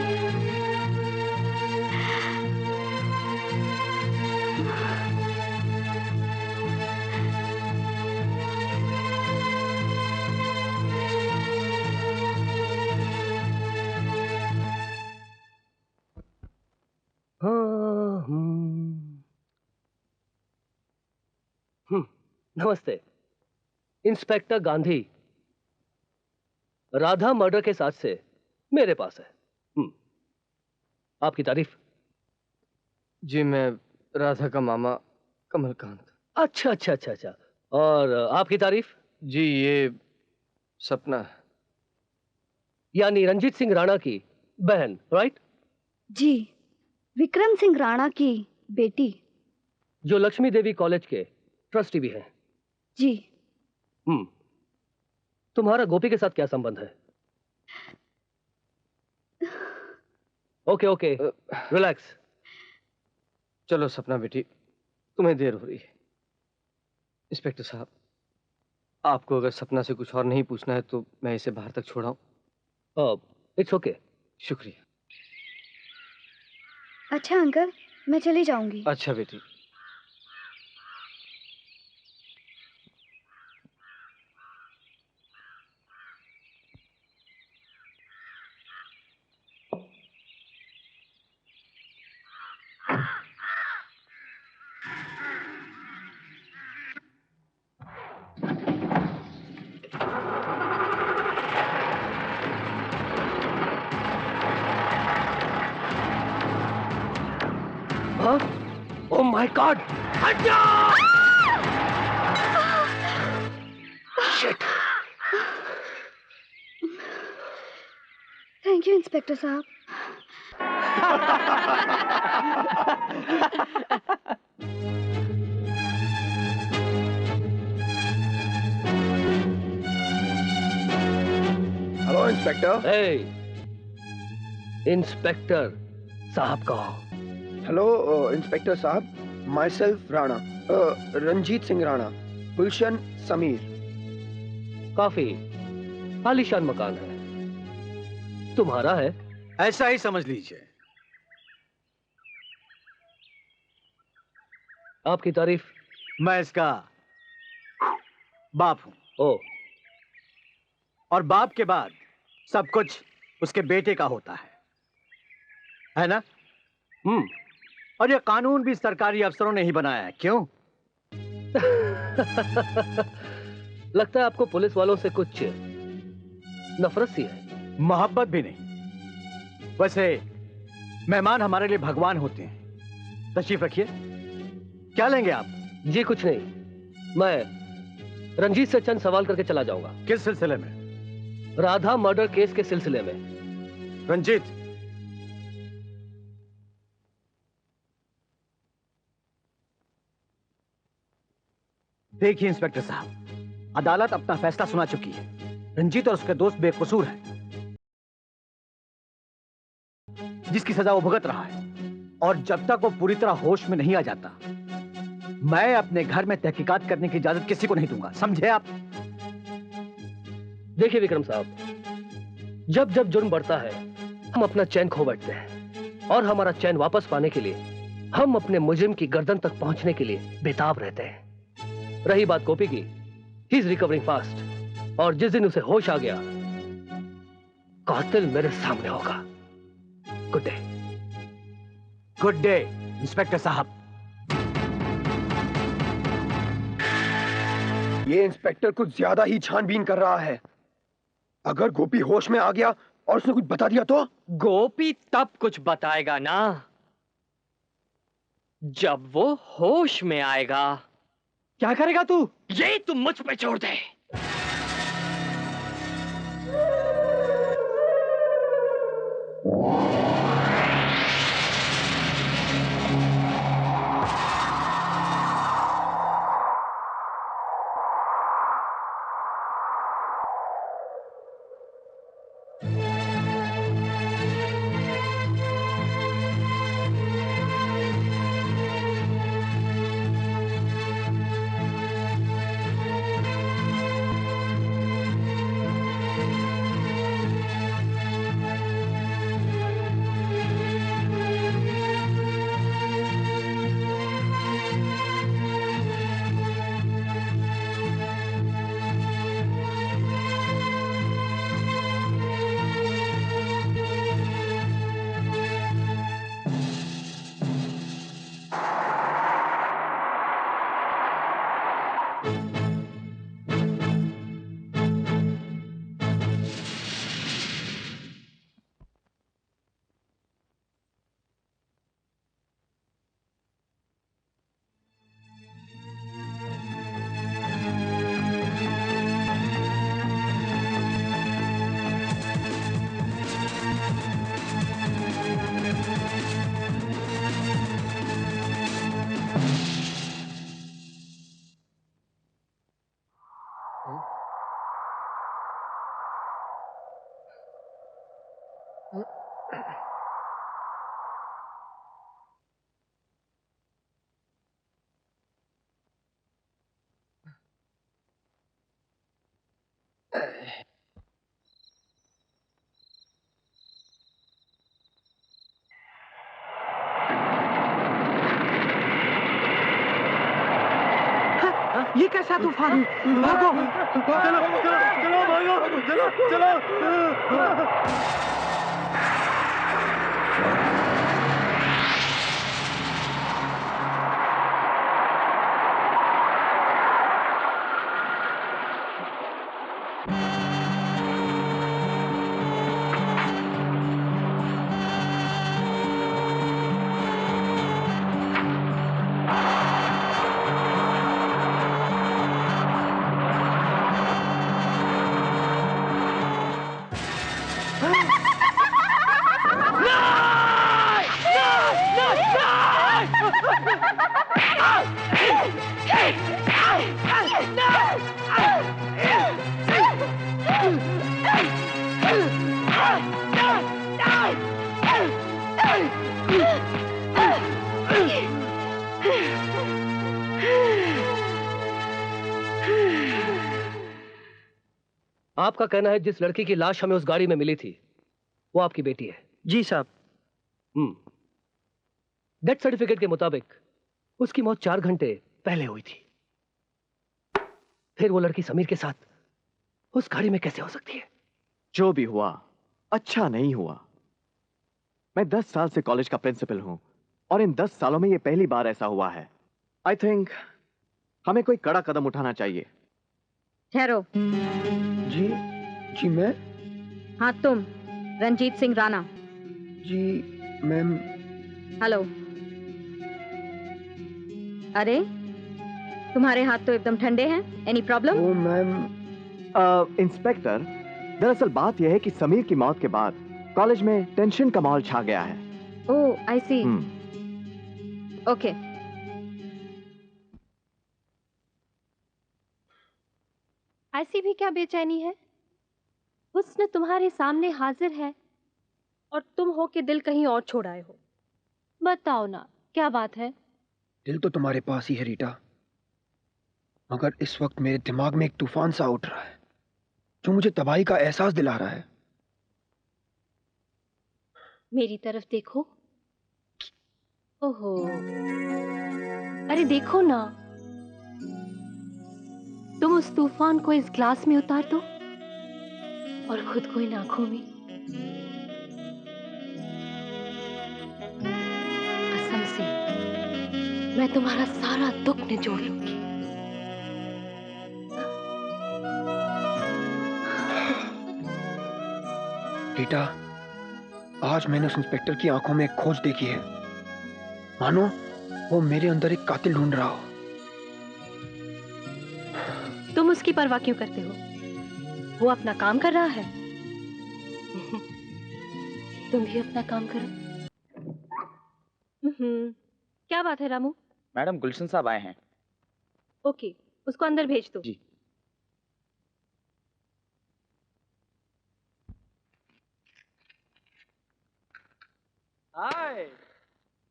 नमस्ते। Inspector Gandhi, Radha murder के साथ से मेरे पास है। आपकी तारीफ। जी, मैं राधा का मामा कमलकांत। अच्छा अच्छा अच्छा अच्छा। और आपकी तारीफ? जी, ये सपना है। यानी रंजीत सिंह राणा की बहन, राइट? जी, विक्रम सिंह राणा की बेटी, जो लक्ष्मी देवी कॉलेज के ट्रस्टी भी हैं। जी। तुम्हारा गोपी के साथ क्या संबंध है? Okay okay, relax. चलो सपना बेटी, तुम्हें देर हो रही है। इंस्पेक्टर साहब, आपको अगर सपना से कुछ और नहीं पूछना है तो मैं इसे बाहर तक छोड़ाऊं? It's okay. शुक्रिया। अच्छा अंकल, मैं चली जाऊंगी। अच्छा बेटी। Oh my God! हट जाओ! Shit! थैंक यू इंस्पेक्टर साहब। Hello inspector. इंस्पेक्टर साहब कहो। हेलो इंस्पेक्टर साहब, माई सेल्फ राणा, रंजीत सिंह राणा, गुलशन समीर। काफी आलीशान मकान है। तुम्हारा है? ऐसा ही समझ लीजिए। आपकी तारीफ? मैं इसका बाप हूं। ओ। और बाप के बाद सब कुछ उसके बेटे का होता है ना? और ये कानून भी सरकारी अफसरों ने ही बनाया है, क्यों? लगता है आपको पुलिस वालों से कुछ नफरत सी है। मोहब्बत भी नहीं। वैसे मेहमान हमारे लिए भगवान होते हैं। तशरीफ रखिए। क्या लेंगे आप? जी कुछ नहीं, मैं रंजीत से चंद सवाल करके चला जाऊंगा। किस सिलसिले में? राधा मर्डर केस के सिलसिले में। रंजीत, देखिए इंस्पेक्टर साहब, अदालत अपना फैसला सुना चुकी है। रंजीत और उसके दोस्त बेकसूर हैं, जिसकी सजा वो भुगत रहा है। और जब तक वो पूरी तरह होश में नहीं आ जाता, मैं अपने घर में तहकीकात करने की इजाजत किसी को नहीं दूंगा, समझे आप? देखिए विक्रम साहब, जब जब जुर्म बढ़ता है हम अपना चैन खो बैठते हैं और हमारा चैन वापस पाने के लिए हम अपने मुजरिम की गर्दन तक पहुंचने के लिए बेताब रहते हैं। रही बात गोपी की, ही इज रिकवरिंग फास्ट और जिस दिन उसे होश आ गया कातिल मेरे सामने होगा। Good day. Good day inspector साहब। ये इंस्पेक्टर कुछ ज्यादा ही छानबीन कर रहा है। अगर गोपी होश में आ गया और उसने कुछ बता दिया तो? गोपी तब कुछ बताएगा ना जब वो होश में आएगा। क्या करेगा तू? ये तुम मुझ पे छोड़ दे। ये कैसा तूफान? भागो! चलो चलो चलो भागो! चलो चलो! आपका कहना है जिस लड़की की लाश हमें उस गाड़ी में मिली थी वो आपकी बेटी है? जी साहब। डेथ सर्टिफिकेट के मुताबिक उसकी मौत 4 घंटे पहले हुई थी। फिर वो लड़की समीर के साथ उस गाड़ी में कैसे हो सकती है? जो भी हुआ अच्छा नहीं हुआ। मैं 10 साल से कॉलेज का प्रिंसिपल हूं और इन 10 सालों में ये पहली बार ऐसा हुआ है। आई थिंक हमें कोई कड़ा कदम उठाना चाहिए। ठहरो। जी मैं? हाँ तुम, रंजीत सिंह राणा। जी मैम। हेलो। अरे तुम्हारे हाथ तो एकदम ठंडे हैं। Any problem? Oh ma'am. Inspector, दरअसल बात यह है कि समीर की मौत के बाद कॉलेज में टेंशन का माहौल छा गया है। ओह आई सी। ओके। ऐसी भी क्या बेचैनी है? हुस्न तुम्हारे सामने हाजिर है और तुम हो के दिल कहीं और छोड़ आए हो। बताओ ना क्या बात है? दिल तो तुम्हारे पास ही है रीटा, मगर इस वक्त मेरे दिमाग में एक तूफान सा उठ रहा है जो मुझे तबाही का एहसास दिला रहा है। मेरी तरफ देखो। ओहो, अरे देखो ना, तुम उस तूफान को इस ग्लास में उतार दो और खुद को इन आंखों में। कसम से मैं तुम्हारा सारा दुख निचोड़ लूंगी। बेटा, आज मैंने उस इंस्पेक्टर की आंखों में एक खोज देखी है। मानो वो मेरे अंदर एक कातिल ढूंढ रहा हो। तुम उसकी परवाह क्यों करते हो? वो अपना काम कर रहा है। तुम भी अपना काम करो। क्या बात है रामू? मैडम, गुलशन साहब आए हैं। ओके, उसको अंदर भेज दो। जी। हाय,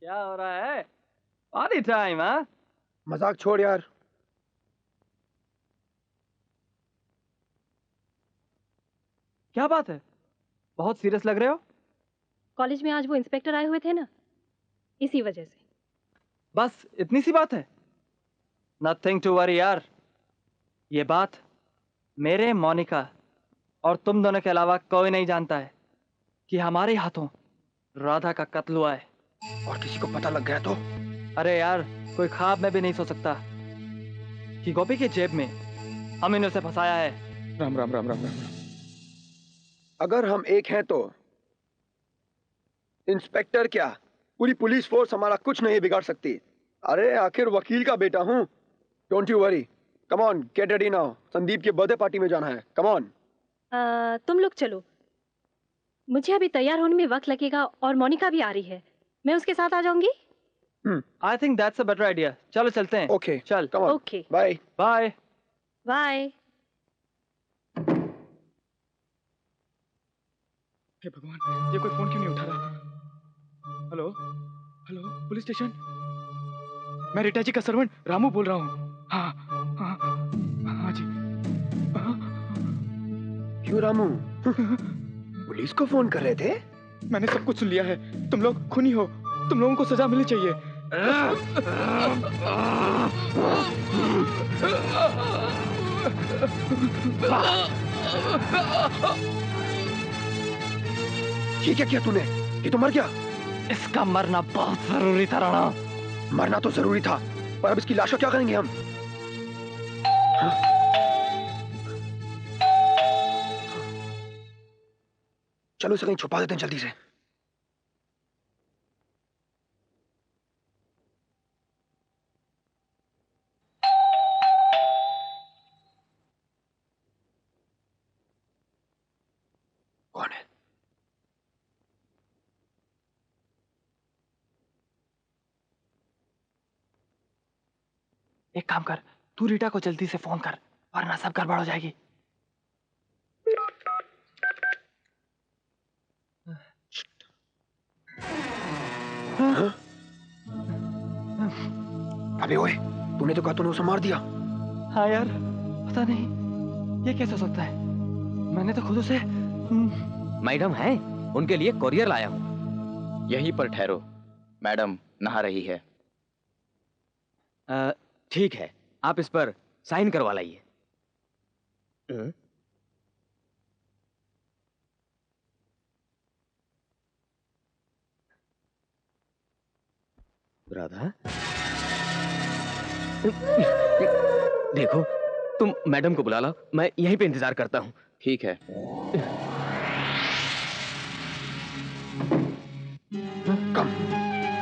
क्या हो रहा है? पार्टी टाइम, हाँ? मजाक छोड़ यार। क्या बात है? बहुत सीरियस लग रहे हो। कॉलेज में आज वो इंस्पेक्टर आए हुए थे ना, इसी वजह से। बस इतनी सी बात है? नथिंग टू वरी यार। ये बात मेरे, मोनिका और तुम दोनों के अलावा कोई नहीं जानता है कि हमारे हाथों राधा का कत्ल हुआ है। और किसी को पता लग गया तो? अरे यार, कोई ख्वाब में भी नहीं सोच सकता कि गोपी की जेब में हमने उसे फंसाया है। राम राम राम राम राम। अगर हम एक हैं तो इंस्पेक्टर क्या, पूरी पुलिस फोर्स हमारा कुछ नहीं बिगाड़ सकती। अरे आखिर वकील का बेटा हूं। Don't you worry. Come on, get ready now. Sandeep के बर्थडे पार्टी में जाना है। Come on. तुम लोग चलो, मुझे अभी तैयार होने में वक्त लगेगा और मोनिका भी आ रही है। मैं उसके साथ आ जाऊंगी। I think that's a better idea. चलो चलते हैं। ओके, चल। Come on. Okay, bye bye bye. हे भगवान, ये कोई फोन क्यों नहीं उठा रहा? Hello hello, police station. मैं रीटा जी का सर्वेंट रामू बोल रहा हूँ। हाँ हाँ हाँ जी। क्यों रामू? पुलिस को फोन कर रहे थे? मैंने सब कुछ सुन लिया है। तुम लोग खूनी हो, तुम लोगों को सजा मिलनी चाहिए। ये क्या किया तूने? ये तो मर गया। इसका मरना बहुत जरूरी था राणा। मरना तो जरूरी था, पर अब इसकी लाश को क्या करेंगे हम? चलो इसे कहीं छुपा देते हैं जल्दी से। कौन है? एक काम कर, तू रीटा को जल्दी से फोन कर, वरना सब गड़बड़ हो जाएगी। अबे ओए, तूने तो कहा तूने उसे मार दिया। हाँ यार, पता नहीं ये कैसे हो सकता है। मैंने तो खुद उसे। मैडम है, उनके लिए कोरियर लाया हूँ। यहीं पर ठहरो, मैडम नहा रही है। ठीक है, आप इस पर साइन करवा लाइए। राधा, देखो तुम मैडम को बुला लो, मैं यहीं पे इंतजार करता हूँ। ठीक है। कम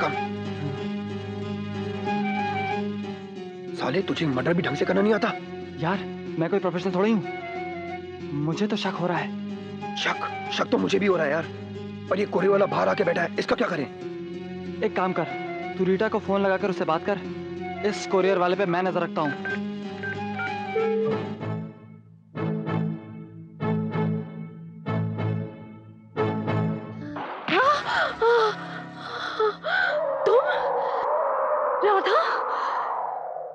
कम। साले, तुझे मर्डर भी ढंग से करना नहीं आता? यार, मैं कोई प्रोफेशनल थोड़ी हूँ। मुझे तो शक हो रहा है। शक तो मुझे भी हो रहा है यार। पर ये कोरियर वाला बाहर आके बैठा है, इसका क्या करें? एक काम कर, तू रीटा को फोन लगाकर उससे बात कर। इस कोरियर वाले पे मैं नजर रखता हूँ। राधा,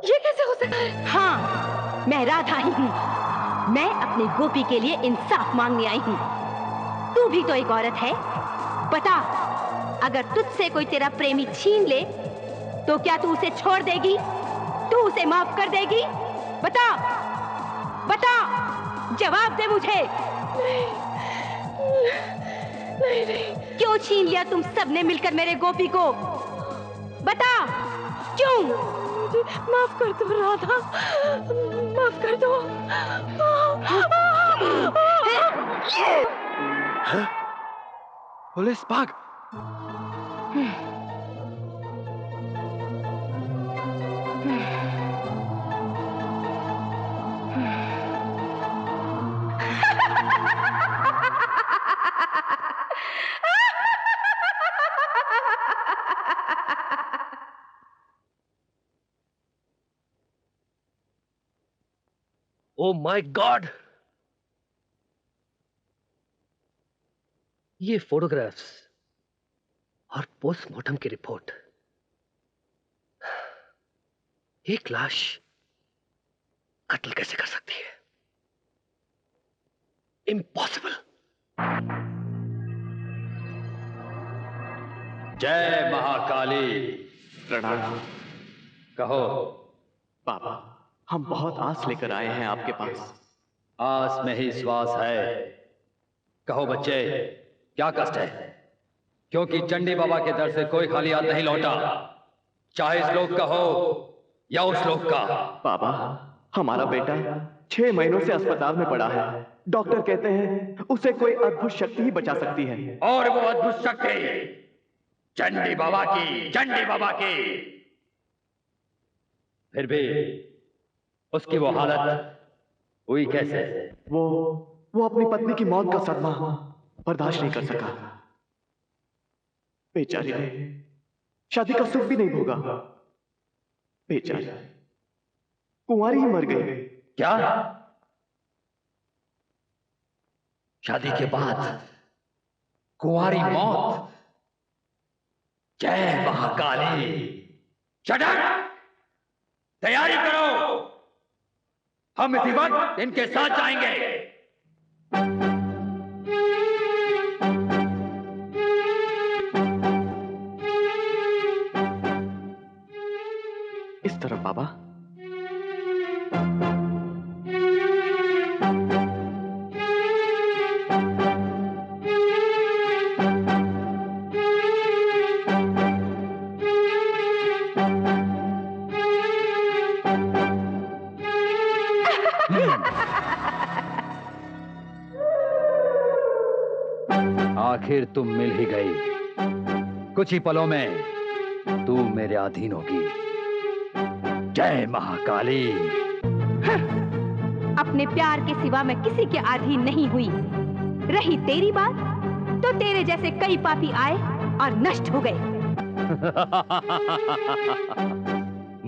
ये कैसे हो सकता है? हाँ, मैं राधा ही हूँ। मैं अपनी गोपी के लिए इंसाफ मांगने आई हूँ। तू भी तो एक औरत है, बता, अगर तुझसे कोई तेरा प्रेमी छीन ले तो क्या तू उसे छोड़ देगी? तू उसे माफ कर देगी? बता, बता, जवाब दे मुझे। नहीं, नहीं। क्यों छीन लिया तुम सबने मिलकर मेरे गोपी को? बता, क्यों? माफ कर दो राधा, माफ कर दो। पुलिस भाग। ओ माय गॉड, ये फोटोग्राफ्स और पोस्टमार्टम की रिपोर्ट, एक लाश कत्ल कैसे कर सकती है? इम्पॉसिबल। जय महाकाली। प्रणाम। कहो। पापा, हम बहुत आस लेकर आए हैं आपके पास। आस में ही श्वास है। कहो बच्चे, क्या कष्ट है? क्योंकि चंडी बाबा के दर से कोई खाली हाथ नहीं लौटा, चाहे इस लोक का हो या उस लोक का। पापा, हमारा बेटा 6 महीनों से अस्पताल में पड़ा है। डॉक्टर कहते हैं उसे कोई अद्भुत शक्ति ही बचा सकती है। और वो अद्भुत शक्ति चंडी बाबा की, चंडी बाबा की। फिर भी उसकी वो हालत हुई कैसे? वो अपनी पत्नी की मौत का सदमा बर्दाश्त नहीं कर सका। बेचारी ने शादी का सुख भी नहीं भोगा। बेचारी कुंवारी ही मर गई। क्या? शादी के बाद कुंवारी मौत? जय महाकाली। Shut up! तैयारी करो, हम इसी वक्त इनके साथ जाएंगे। इस तरफ बाबा। आखिर तुम मिल ही गई। कुछ ही पलों में तू मेरे अधीन होगी। जय महाकाली। अपने प्यार के सिवा मैं किसी के अधीन नहीं हुई। रही तेरी बात, तो तेरे जैसे कई पापी आए और नष्ट हो गए।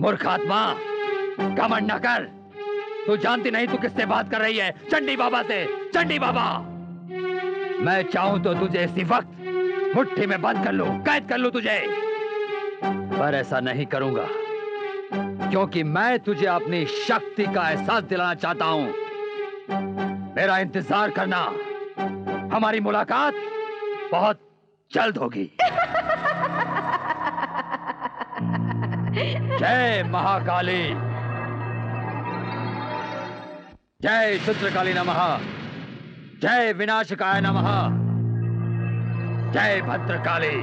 मूर्ख आत्मा, घमंड न कर। तू जानती नहीं तू किससे बात कर रही है? चंडी बाबा से। चंडी बाबा, मैं चाहूं तो तुझे इसी वक्त मुट्ठी में बंद कर लूं, कैद कर लूं तुझे, पर ऐसा नहीं करूंगा, क्योंकि मैं तुझे अपनी शक्ति का एहसास दिलाना चाहता हूं। मेरा इंतजार करना, हमारी मुलाकात बहुत जल्द होगी। जय महाकाली। जय चित्रकाली नमः। जय विनाशकाय नमः। जय भद्रकाली।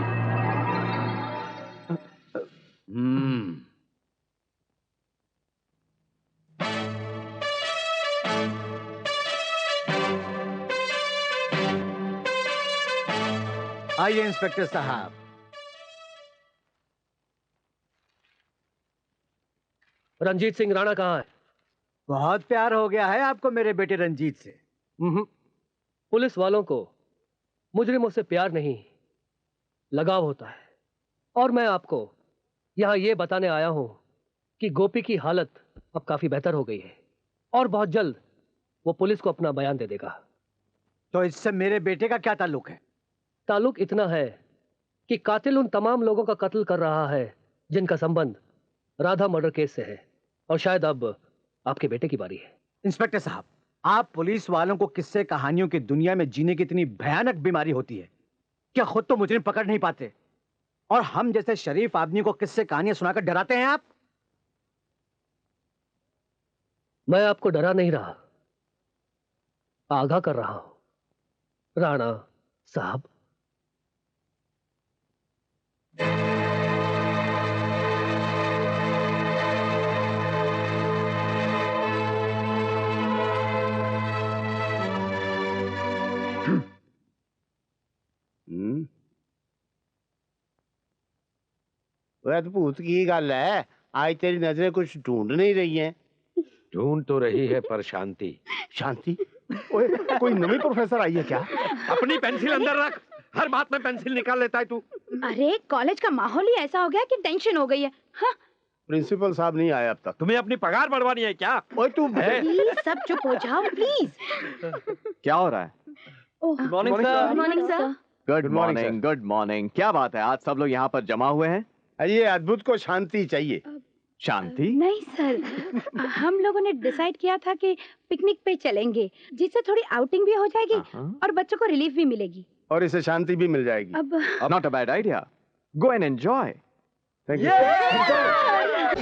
आइए इंस्पेक्टर साहब। रंजीत सिंह राणा कहाँ है? बहुत प्यार हो गया है आपको मेरे बेटे रंजीत से। पुलिस वालों को मुजरिमों से प्यार नहीं, लगाव होता है। और मैं आपको यहां यह बताने आया हूं कि गोपी की हालत अब काफी बेहतर हो गई है और बहुत जल्द वो पुलिस को अपना बयान दे देगा। तो इससे मेरे बेटे का क्या ताल्लुक है? ताल्लुक इतना है कि कातिल उन तमाम लोगों का कत्ल कर रहा है जिनका संबंध राधा मर्डर केस से है, और शायद अब आपके बेटे की बारी है। इंस्पेक्टर साहब, आप पुलिस वालों को किस्से कहानियों की दुनिया में जीने की इतनी भयानक बीमारी होती है क्या खुद तो मुजरिम पकड़ नहीं पाते और हम जैसे शरीफ आदमी को किससे कहानियां सुनाकर डराते हैं आप? मैं आपको डरा नहीं रहा, आगाह कर रहा हूं राणा साहब। अद्भुत की गल है, आज तेरी नजरें कुछ ढूंढ नहीं रही हैं। ढूंढ तो रही है पर शांति। शांति? ओए, कोई नवी प्रोफेसर आई है क्या? अपनी पेंसिल अंदर रख, हर बात में पेंसिल निकाल लेता है तू। अरे कॉलेज का माहौल ही ऐसा हो गया कि टेंशन हो गई है। हाँ? प्रिंसिपल साहब नहीं आए अब तक। तुम्हें अपनी पगार बढ़वानी है क्या? ओए तू प्लीज सब चुप हो जाओ प्लीज। क्या हो रहा है? Good morning sir. Good morning sir. Good morning, good morning. क्या बात है, आज सब लोग यहाँ पर जमा हुए हैं? ये अद्भुत को शांति चाहिए। शांति? नहीं सर, हम लोगों ने डिसाइड किया था कि पिकनिक पे चलेंगे, जिससे थोड़ी आउटिंग भी हो जाएगी और बच्चों को रिलीफ भी मिलेगी और इसे शांति भी मिल जाएगी। अब not a bad idea, go and enjoy. Thank you.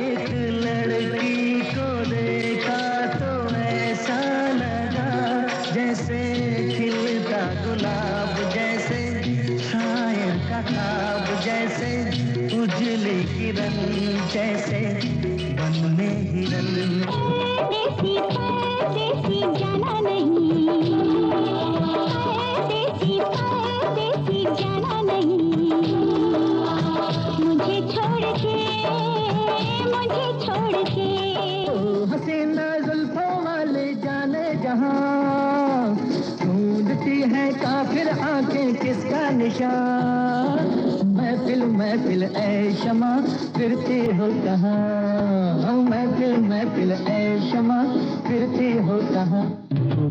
एक लड़की को देखा तो ऐसा लगा जैसे खिलता गुलाब, जैसे शायर का ख्वाब, जैसे उजली किरण, जैसे बन में हिरन। देसी देसी जाना नहीं, देसी जाना नहीं, मुझे छोड़ के हसीना जुल्फों वाले जाने जहां, ढूंढती है काफिर आंखें किसका निशान। महफिल महफिल ऐ शमा फिरती हो कहाँ, महफिल महफिल ऐ शमा फिरती हो कहाँ।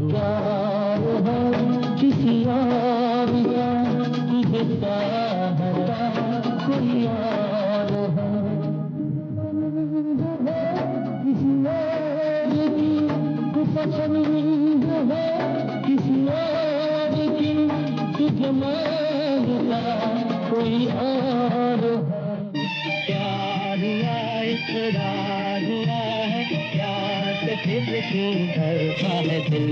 प्यार हो किसी और का, तुझे चाहता कोई और हो, किसी और की पसंद है, किसी और की तुझे मांगता कोई और हो। प्यार हुआ इकरार हुआ है, प्यार से फिर क्यों डरता है दिल।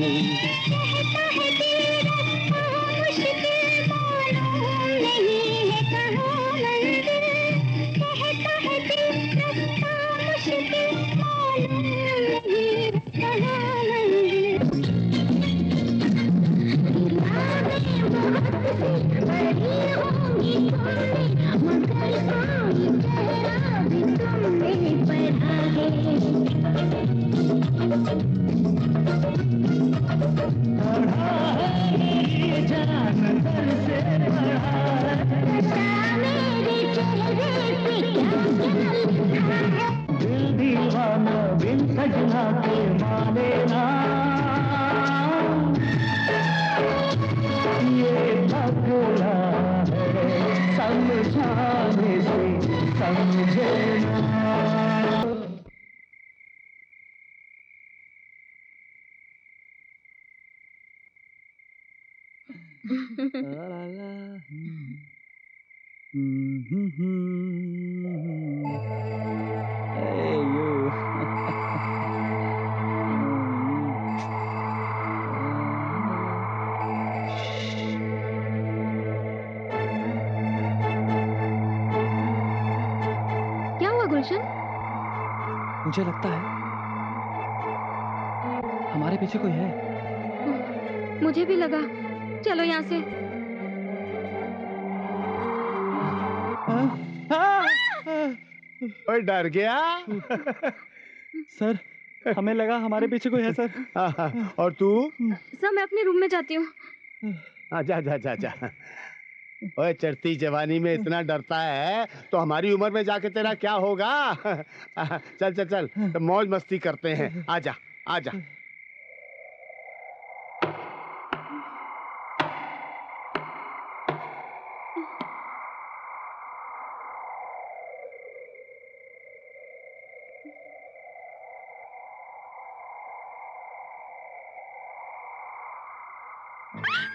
कहता है दिल रास्ता मुश्किल मालूम नहीं है कहाँ मंजिल, कहता है दिल रास्ता मुश्किल मालूम नहीं है कहाँ मंजिल। बड़ी होंगी तुमने मगर कोई चेहरा भी तुमने पढ़ा है। मेरी जान दर से मेरे चेहरे पे क्या क्या लिखा है। दिल दीवाना बिन सजना के माने ना, ये बदला है समझाने से समझे ना। Hey, you. क्या हुआ गुलशन? मुझे लगता है हमारे पीछे कोई है। मुझे भी लगा। चलो यहाँ से। ओए डर गया? सर हमें लगा हमारे पीछे कोई है सर। और तू? सर मैं अपने रूम में जाती हूँ। जा जा जा जा। ओए चढ़ती जवानी में इतना डरता है तो हमारी उम्र में जाके तेरा क्या होगा? चल चल चल तो मौज मस्ती करते हैं। आजा आजा।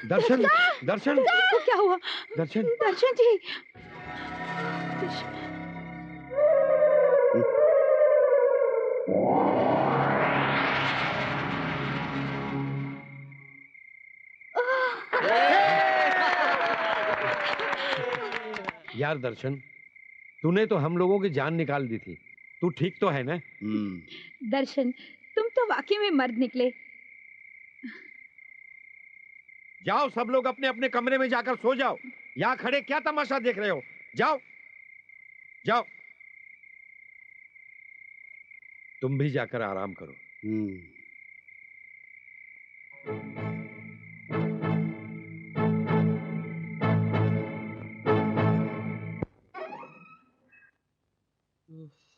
दर्शन, दर्शन, को क्या हुआ? दर्शन, दर्शन जी। यार दर्शन, तूने तो हम लोगों की जान निकाल दी थी। तू ठीक तो है ना? दर्शन, तुम तो वाकई में मर्द निकले। जाओ सब लोग अपने अपने कमरे में जाकर सो जाओ। यहाँ खड़े क्या तमाशा देख रहे हो? जाओ जाओ, तुम भी जाकर आराम करो।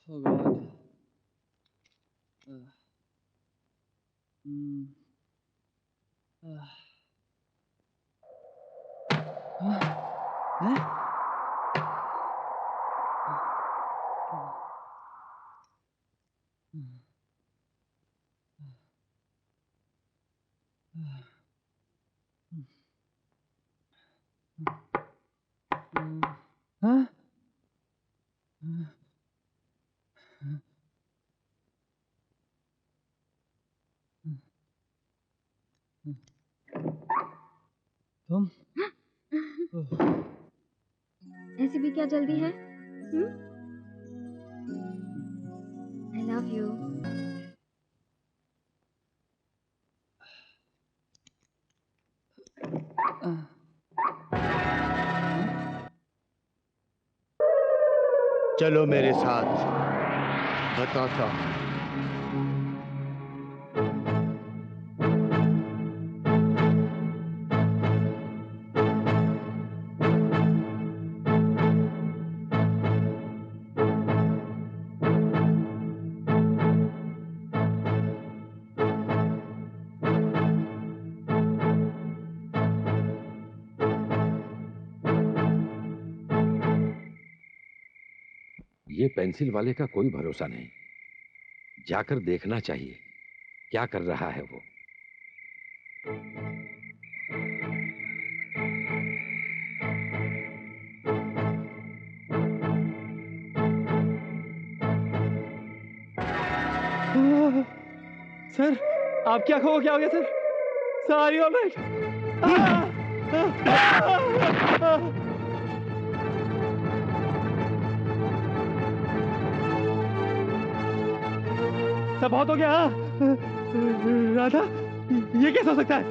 Oh God. हाँ? तुम? ऐसी भी क्या जल्दी है? I love you. चलो मेरे साथ, बताता हूँ। ये पेंसिल वाले का कोई भरोसा नहीं। जाकर देखना चाहिए क्या कर रहा है वो। सर, आपकी आंखों को क्या हो गया सर? Sir, all right? सब बहुत हो गया। राधा, ये कैसे हो सकता है?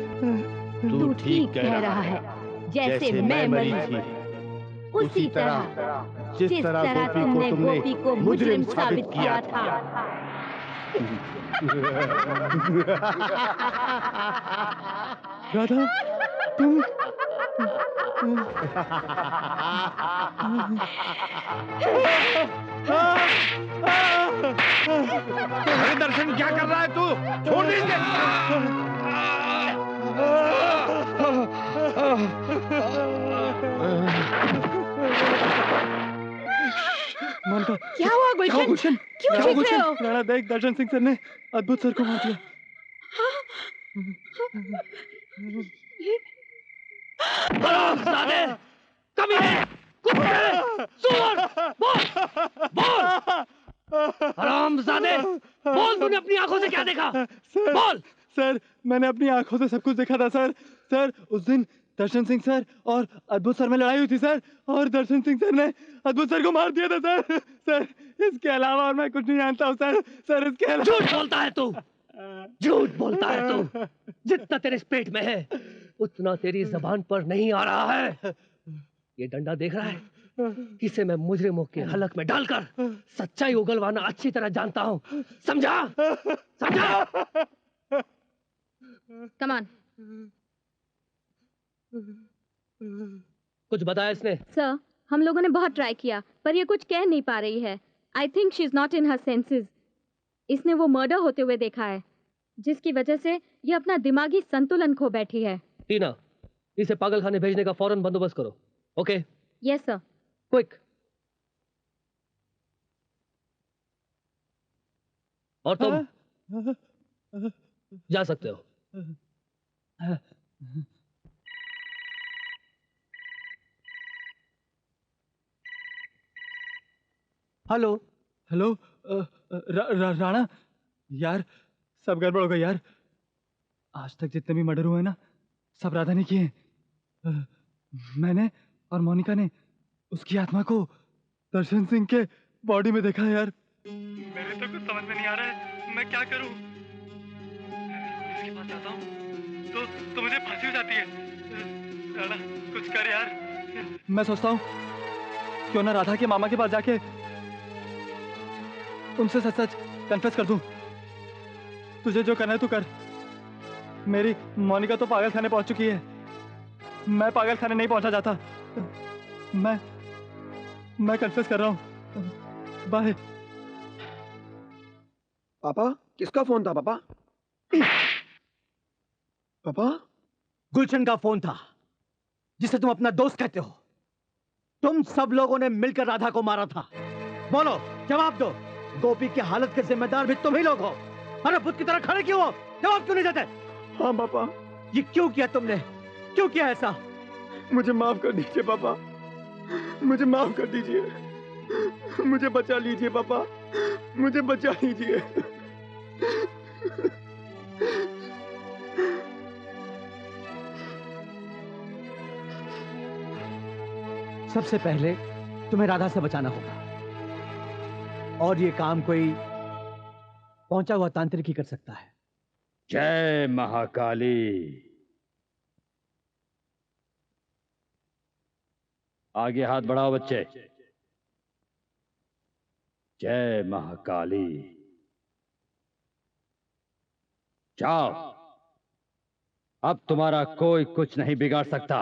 तू ठीक कह रहा है। जैसे मैं मरी थी उसी तरह जिस तरह तुमने गोपी को मुजरिम साबित किया था। राधा, तुम अरे दर्शन, क्या कर रहा है तू? छोड़ दे इसे। मानता, क्या हुआ गुलशन? क्यों चीख रहे हो? राणा देख, दर्शन सिंह सर ने अद्भुत सर को मार दिया। हरामजादे, कमीने, कुत्ते, सुअर, बोल, बोल, हरामजादे, बोल तूने अपनी आंखों से क्या देखा? बोल। सर, मैंने अपनी आंखों से सब कुछ देखा था सर। सर, उस दिन दर्शन सिंह सर और अद्भुत सर में लड़ाई हुई थी सर, और दर्शन सिंह सर ने अद्भुत सर को मार दिया था सर। सर, इसके अलावा और मैं कुछ नहीं जानता हूँ सर। सर, इसके अलावा। झूठ बोलता है तू, झूठ बोलता है तू। जितना तेरे इस पेट में है उतना तेरी जबान पर नहीं आ रहा है। ये डंडा देख रहा है? इसे मैं मुजरिमों के हलक में डालकर सच्चाई उगलवाना अच्छी तरह जानता हूँ। समझा? समझा? Come on. कुछ बताया इसने? सर, हम लोगों ने बहुत ट्राई किया पर ये कुछ कह नहीं पा रही है। I think she is not in her senses. इसने वो मर्डर होते हुए देखा है जिसकी वजह से ये अपना दिमागी संतुलन खो बैठी है। टीना, इसे पागलखाने भेजने का फौरन बंदोबस्त करो। ओके? Yes sir. क्विक। और तुम जा सकते हो। हेलो हेलो राणा यार, सब गड़बड़ हो गई यार। आज तक जितने भी मर्डर हुए ना, सब राधा ने किए हैं। मैंने और मोनिका ने उसकी आत्मा को दर्शन सिंह के बॉडी में देखा है यार। मेरे तो कुछ समझ में नहीं आ रहा है, मैं क्या करूं? इसके पास जाता हूं तो मुझे फांसी हो जाती है। राणा कुछ कर यार। मैं सोचता हूं क्यों ना राधा के मामा के पास जाके उनसे सच सच कन्फेस कर दूं। तुझे जो करना है तू कर। मेरी मोनिका तो पागल खाने पहुंच चुकी है, मैं पागल खाने नहीं पहुंचा जाता। मैं कन्फेस कर रहा हूं। बाय। पापा, किसका फोन था पापा? पापा? गुलशन का फोन था, जिसे तुम अपना दोस्त कहते हो। तुम सब लोगों ने मिलकर राधा को मारा था। बोलो, जवाब दो। गोपी की हालत के जिम्मेदार भी तुम ही लोग हो। अरे भूत की तरह खड़े क्यों हो? जवाब क्यों नहीं देते? हाँ पापा। ये क्यों किया तुमने? क्यों किया ऐसा? मुझे माफ कर दीजिए पापा, मुझे माफ कर दीजिए। मुझे बचा लीजिए पापा, मुझे बचा लीजिए। सबसे पहले तुम्हें राधा से बचाना होगा, और ये काम कोई पहुंचा हुआ तांत्रिक ही कर सकता है। जय महाकाली। आगे हाथ बढ़ाओ बच्चे। जय महाकाली। जाओ, अब तुम्हारा कोई कुछ नहीं बिगाड़ सकता।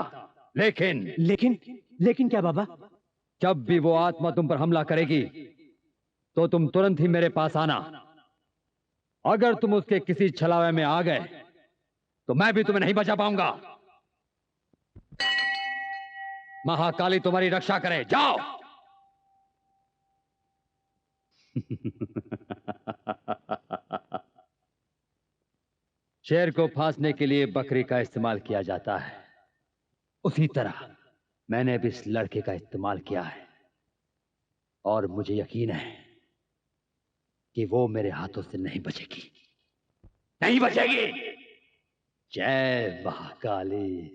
लेकिन क्या बाबा? जब भी वो आत्मा तुम पर हमला करेगी तो तुम तुरंत ही मेरे पास आना। अगर तुम उसके किसी छलावे में आ गए तो मैं भी तुम्हें नहीं बचा पाऊंगा। महाकाली तुम्हारी रक्षा करे। जाओ। शेर को फांसने के लिए बकरी का इस्तेमाल किया जाता है, उसी तरह मैंने भी इस लड़के का इस्तेमाल किया है, और मुझे यकीन है कि वो मेरे हाथों से नहीं बचेगी, नहीं बचेगी। जय महाकाली।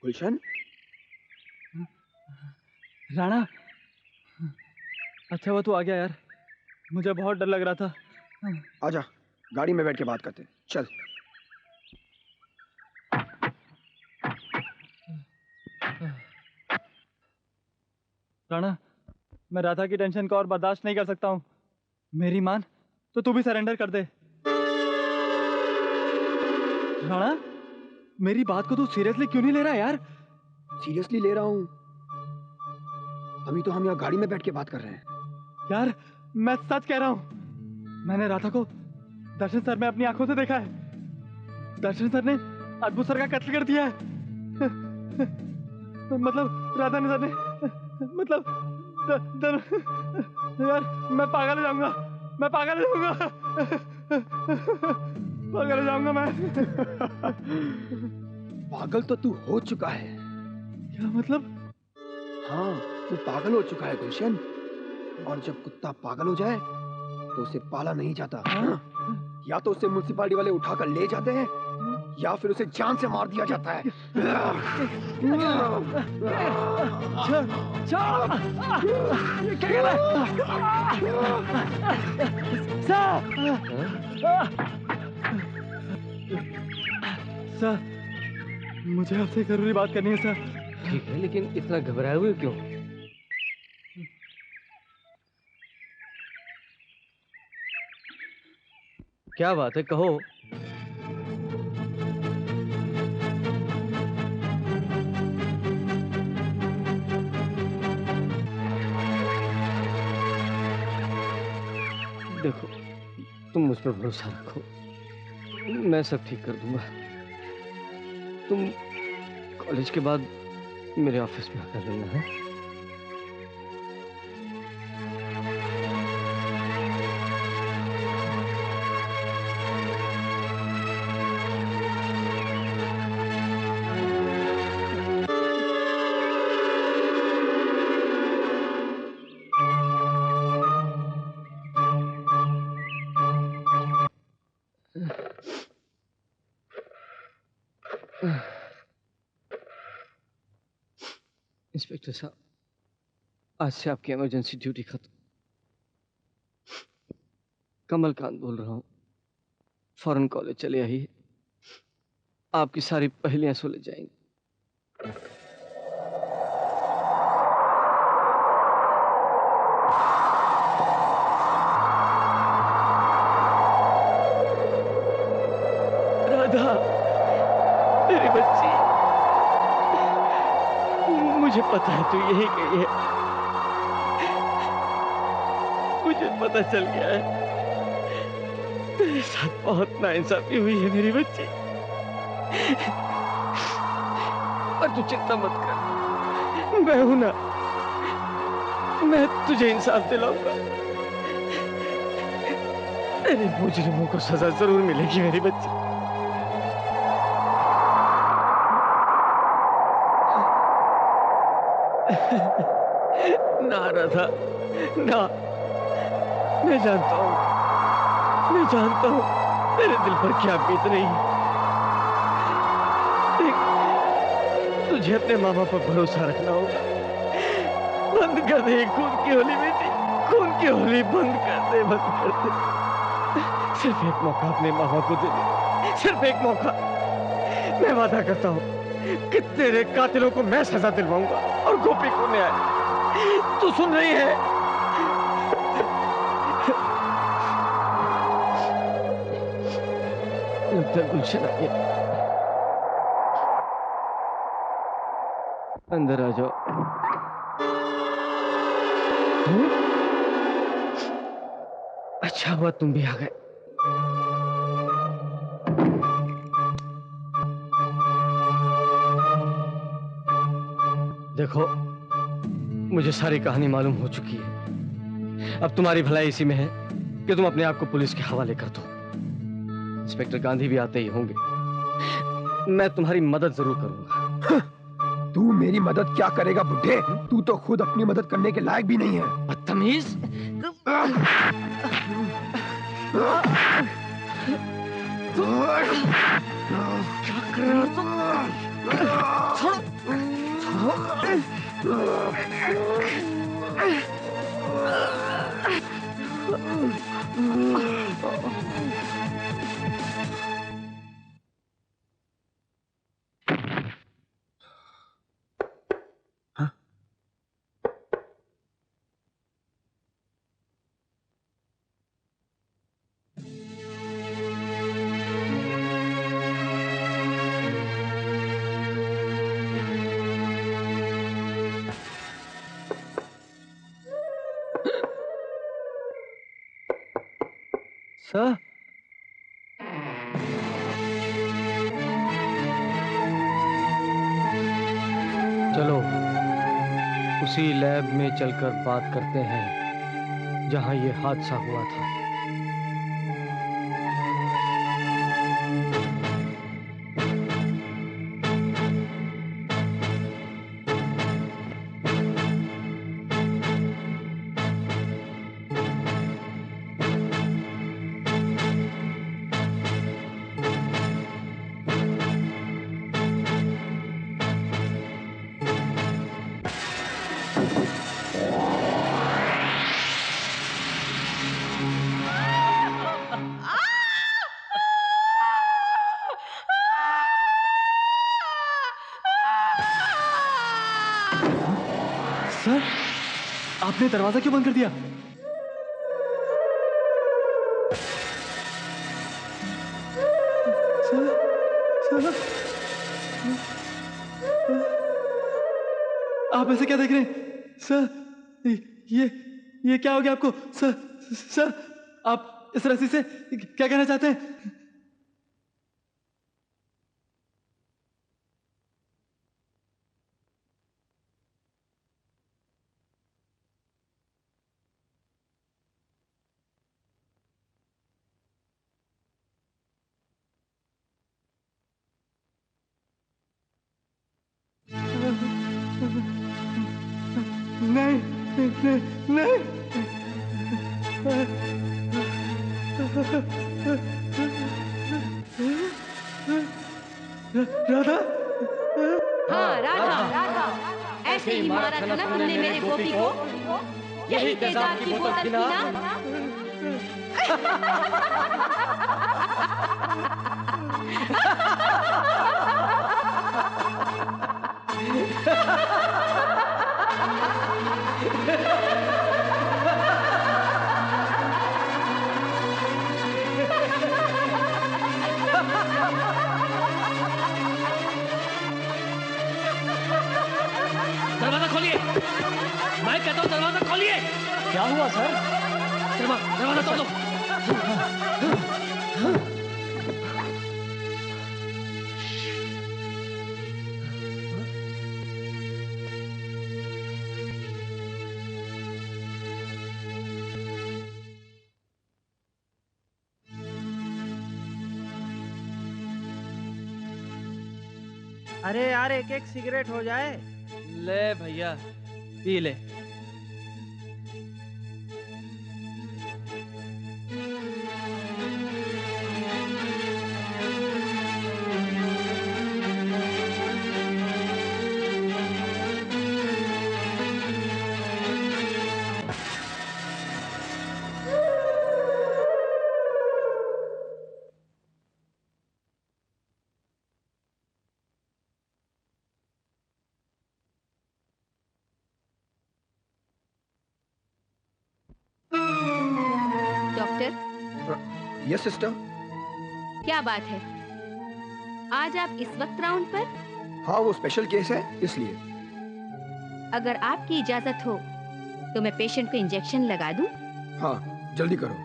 गुलशन? राणा, अच्छा हुआ तू आ गया यार, मुझे बहुत डर लग रहा था। आजा, गाड़ी में बैठ के बात करते हैं, चल। राणा, मैं राधा की टेंशन को और बर्दाश्त नहीं कर सकता हूँ। मेरी मान तो तू भी सरेंडर कर दे। राणा, मेरी बात को तू सीरियसली क्यों नहीं ले रहा यार? सीरियसली ले रहा हूँ, अभी तो हम यहाँ गाड़ी में बैठ के बात कर रहे हैं। यार मैं सच कह रहा हूँ, मैंने राधा को दर्शन सर में अपनी आंखों से देखा है। दर्शन सर ने अद्भुत सर का कत्ल कर दिया है। मतलब राधा ने सर ने मतलब यार मैं पागल हो जाऊंगा, मैं पागल हो जाऊंगा, पागल हो जाऊंगा मैं। पागल तो तू हो चुका है। क्या मतलब? हाँ, तू पागल हो चुका है गुलशन, और जब कुत्ता पागल हो जाए तो उसे पाला नहीं जाता। या तो उसे म्युनिसिपालिटी वाले उठाकर ले जाते हैं, या फिर उसे जान से मार दिया जाता है। सर, मुझे आपसे जरूरी बात करनी है सर। ठीक है, लेकिन इतना घबराए हुए क्यों? क्या बात है, कहो। देखो, तुम मुझ पर भरोसा रखो, मैं सब ठीक कर दूंगा। तुम कॉलेज के बाद मेरे ऑफिस में आकर मिलना है। इंस्पेक्टर साहब, आज से आपकी इमरजेंसी ड्यूटी खत्म। कमलकांत बोल रहा हूँ, फौरन कॉलेज चले आइए, आपकी सारी पहेलियां सुलझ जाएंगी। राधा, मेरी बच्ची, मुझे पता है तू यही गई है, मुझे पता चल गया है तेरे साथ बहुत नाइंसाफी हुई है मेरी बच्ची, पर तू चिंता मत कर, मैं हूं ना, मैं तुझे इंसाफ दिलाऊंगा। तेरे मुजरिमों को सजा जरूर मिलेगी मेरी बच्ची। ना राधा, ना, मैं जानता हूँ तेरे दिल पर क्या बीत रही है। देख, तुझे अपने माँ बाप पर भरोसा रखना होगा। बंद कर दे खून की होली बेटी, खून की होली बंद कर दे, बंद कर दे। सिर्फ एक मौका अपने माँ बाप को दे दे, सिर्फ एक मौका। मैं वादा करता हूँ कि तेरे कातिलों को मैं सजा दिलवाऊंगा और गोपी को न्याय। तू सुन रही है? लगता है गुलशन आ गया। अंदर आ जाओ। अच्छा हुआ तुम भी आ गए। देखो, मुझे सारी कहानी मालूम हो चुकी है। अब तुम्हारी भलाई इसी में है कि तुम अपने आप को पुलिस के हवाले कर दो। इंस्पेक्टर गांधी भी आते ही होंगे। मैं तुम्हारी मदद जरूर करूंगा। तू मेरी मदद क्या करेगा बुड्ढे? तू तो खुद अपनी मदद करने के लायक भी नहीं है। बदतमीज! क्या कर रहे हो तुम? सर, चलो उसी लैब में चलकर बात करते हैं जहां ये हादसा हुआ था। सर, आपने दरवाजा क्यों बंद कर दिया? सर, आप ऐसे क्या देख रहे हैं? सर, ये क्या हो गया आपको? सर, आप इस रस्सी से क्या कहना चाहते हैं? नहीं नहीं नहीं राधा। हाँ राधा, ऐसे ही मारा था ना तुमने मेरे गोपी को, यही तेजाब की बोतल थी ना? दरवाजा खोलिए, मैं कहता हूँ दरवाजा खोलिए। क्या हुआ सर? शर्मा, दरवाजा खोलो। अरे यार एक एक सिगरेट हो जाए। ले भैया पी ले। Yes sister. क्या बात है, आज आप इस वक्त राउंड पर? हाँ वो स्पेशल केस है इसलिए। अगर आपकी इजाजत हो तो मैं पेशेंट को इंजेक्शन लगा दूं? हाँ जल्दी करो।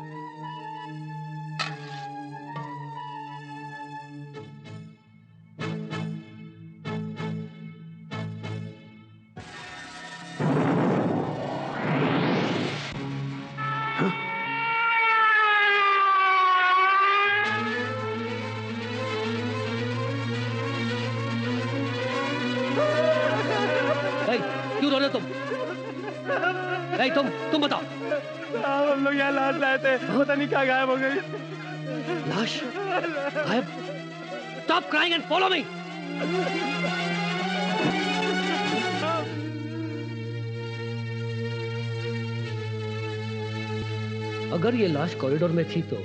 क्यों रो रहे तुम? नहीं तुम बताओ। साहब हम लोग यहाँ लाश लाए थे, पता नहीं कहाँ गायब हो गई। लाश गायब? Stop crying and follow me. अगर ये लाश कॉरिडोर में थी तो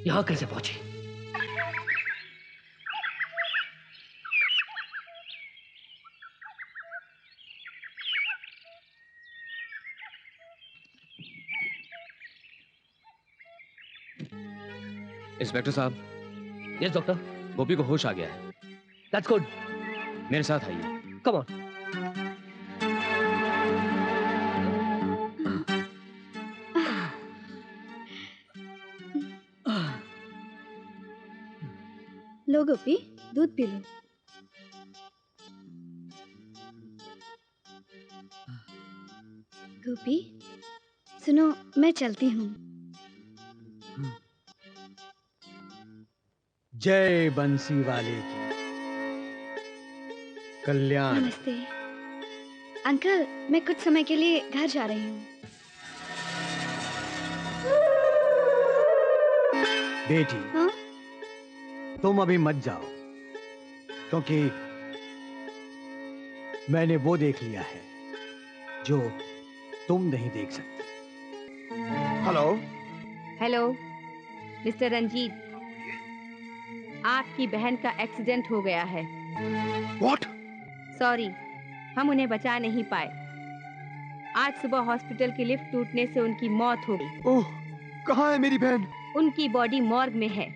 यहां कैसे पहुंची? इंस्पेक्टर साहब। Yes doctor. गोपी को होश आ गया है। That's good. मेरे साथ आइए। Come on. लो गोपी, दूध पी लो। गोपी सुनो, मैं चलती हूँ। जय बंसी वाले की कल्याण। नमस्ते अंकल, मैं कुछ समय के लिए घर जा रही हूँ। बेटी हाँ? तुम अभी मत जाओ, क्योंकि मैंने वो देख लिया है जो तुम नहीं देख सकती। हेलो हेलो मिस्टर रंजीत, आपकी बहन का एक्सीडेंट हो गया है। What? सॉरी, हम उन्हें बचा नहीं पाए। आज सुबह हॉस्पिटल की लिफ्ट टूटने से उनकी मौत हो गई। ओह, कहाँ है मेरी बहन? उनकी बॉडी मॉर्ग में है,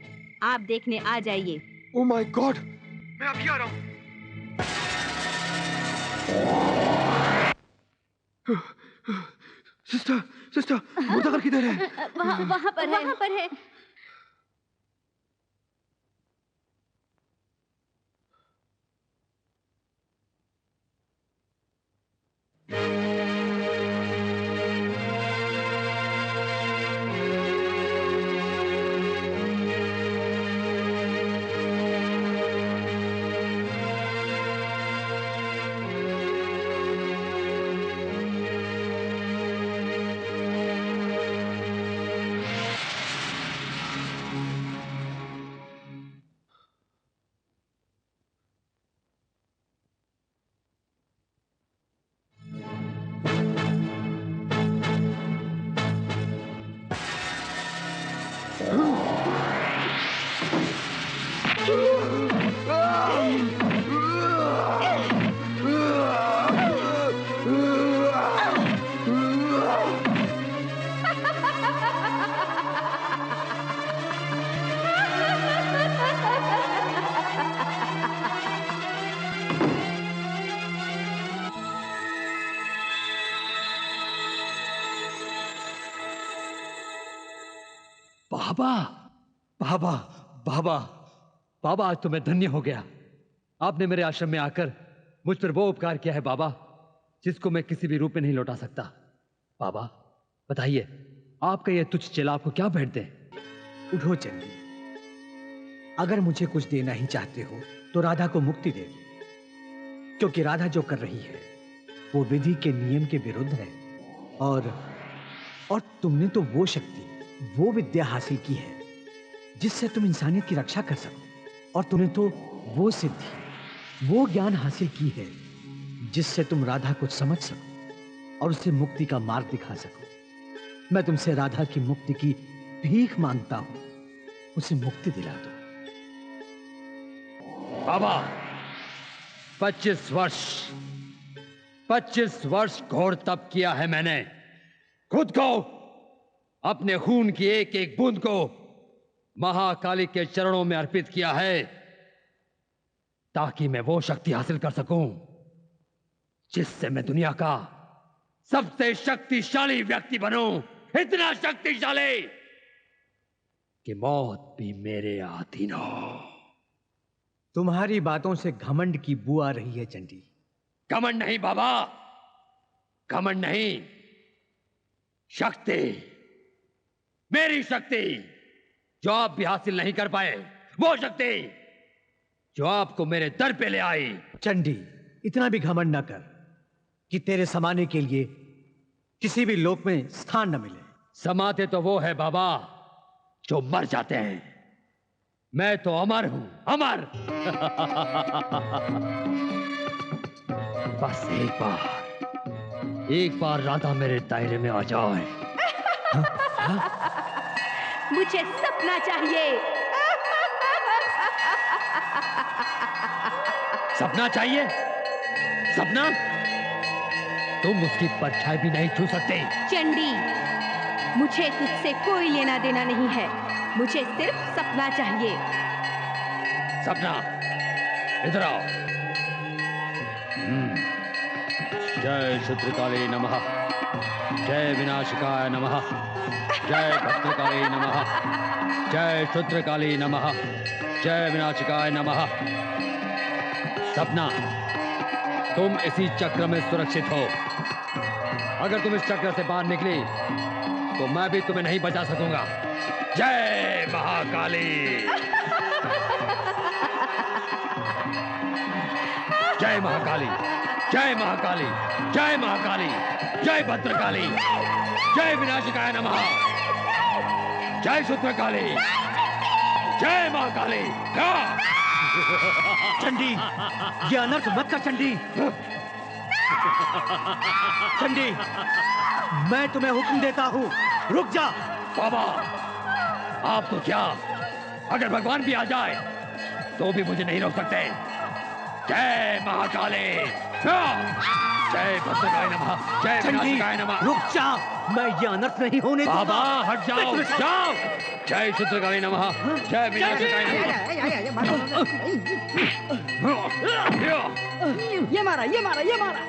आप देखने आ जाइए। ओह माय गॉड, मैं अभी आ रहा हूँ। सिस्टर सिस्टर मुर्दाघर किधर है? वहाँ पर है। बाबा बाबा बाबा बाबा, आज तो मैं धन्य हो गया। आपने मेरे आश्रम में आकर मुझ पर वो उपकार किया है बाबा, जिसको मैं किसी भी रूप में नहीं लौटा सकता। बाबा बताइए, आपका यह तुच्छ चेला आपको क्या भेंट दे? उठो चंडी, अगर मुझे कुछ देना ही चाहते हो तो राधा को मुक्ति दे दो, क्योंकि राधा जो कर रही है वो विधि के नियम के विरुद्ध है। और तुमने तो वो शक्ति, वो विद्या हासिल की है जिससे तुम इंसानियत की रक्षा कर सको, और तुमने तो वो सिद्धि, वो ज्ञान हासिल की है जिससे तुम राधा को समझ सको और उसे मुक्ति का मार्ग दिखा सको। मैं तुमसे राधा की मुक्ति की भीख मांगता हूं, उसे मुक्ति दिला दो। बाबा 25 वर्ष घोर तप किया है मैंने, खुद को, अपने खून की एक एक बूंद को महाकाली के चरणों में अर्पित किया है, ताकि मैं वो शक्ति हासिल कर सकूं जिससे मैं दुनिया का सबसे शक्तिशाली व्यक्ति बनूं, इतना शक्तिशाली कि मौत भी मेरे अधीन हो। तुम्हारी बातों से घमंड की बू आ रही है चंडी। घमंड नहीं बाबा, घमंड नहीं, शक्ति, मेरी शक्ति जो आप भी हासिल नहीं कर पाए, वो शक्ति जो आपको मेरे दर पे ले आई। चंडी, इतना भी घमंड न कर कि तेरे समाने के लिए किसी भी लोक में स्थान न मिले। समाते तो वो है बाबा जो मर जाते हैं, मैं तो अमर हूं, अमर। बस एक बार राधा मेरे दायरे में आ जाए। मुझे सपना चाहिए। सपना चाहिए? सपना? तुम उसकी परछाई भी नहीं छू सकते। चंडी, मुझे तुझसे कोई लेना देना नहीं है, मुझे सिर्फ सपना चाहिए। सपना, इधर आओ। जय शुद्रकाली नमः, जय विनाशकाय नमः, जय भद्रकाली नमः, जय शुद्रकाली नमः, जय विनाशकाय नमः। सपना, तुम इसी चक्र में सुरक्षित हो। अगर तुम इस चक्र से बाहर निकली तो मैं भी तुम्हें नहीं बचा सकूंगा। जय महाकाली, जय महाकाली, जय महाकाली, जय महाकाली, जय भद्रकाली, जय विनाशकाय नमः, जय शुद्रकाली, जय महाकाली। चंडी, ये अनर्थ मत कर चंडी। चंडी, मैं तुम्हें हुक्म देता हूं, रुक जा। बाबा, आप तो क्या, अगर भगवान भी आ जाए तो भी मुझे नहीं रोक सकते। जय महाकाली, जय भद्रकाली नमः, जय विनाशकाय नमः। रुक जा, मैं ये अनर्थ नहीं होने दूंगा। बाबा हट जाओ, जाओ। जय शुद्रकाली नमः, जय विनाशकाय नमः। ये मारा, ये मारा, ये मारा।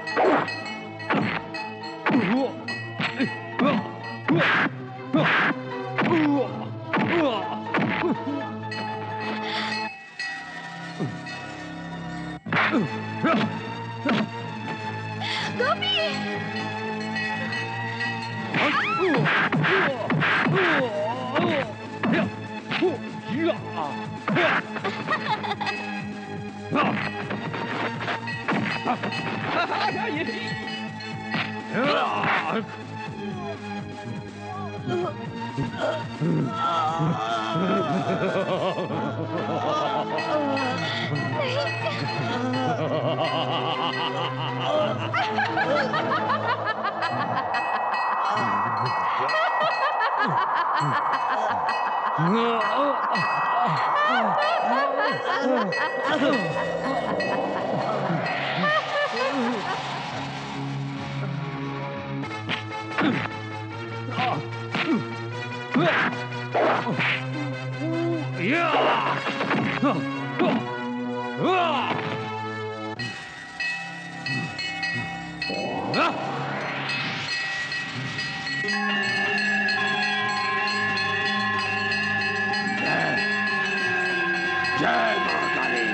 जय महाकाली,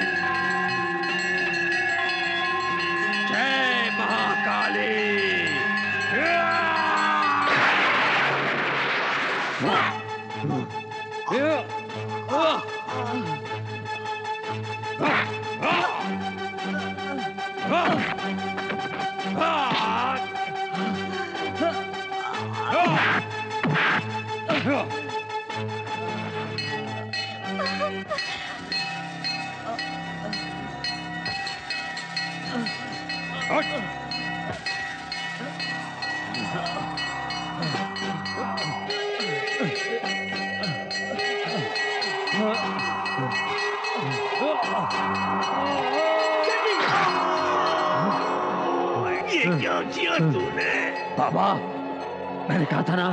जय महाकाली। ये क्या किया तूने? बाबा, मैंने कहा था ना,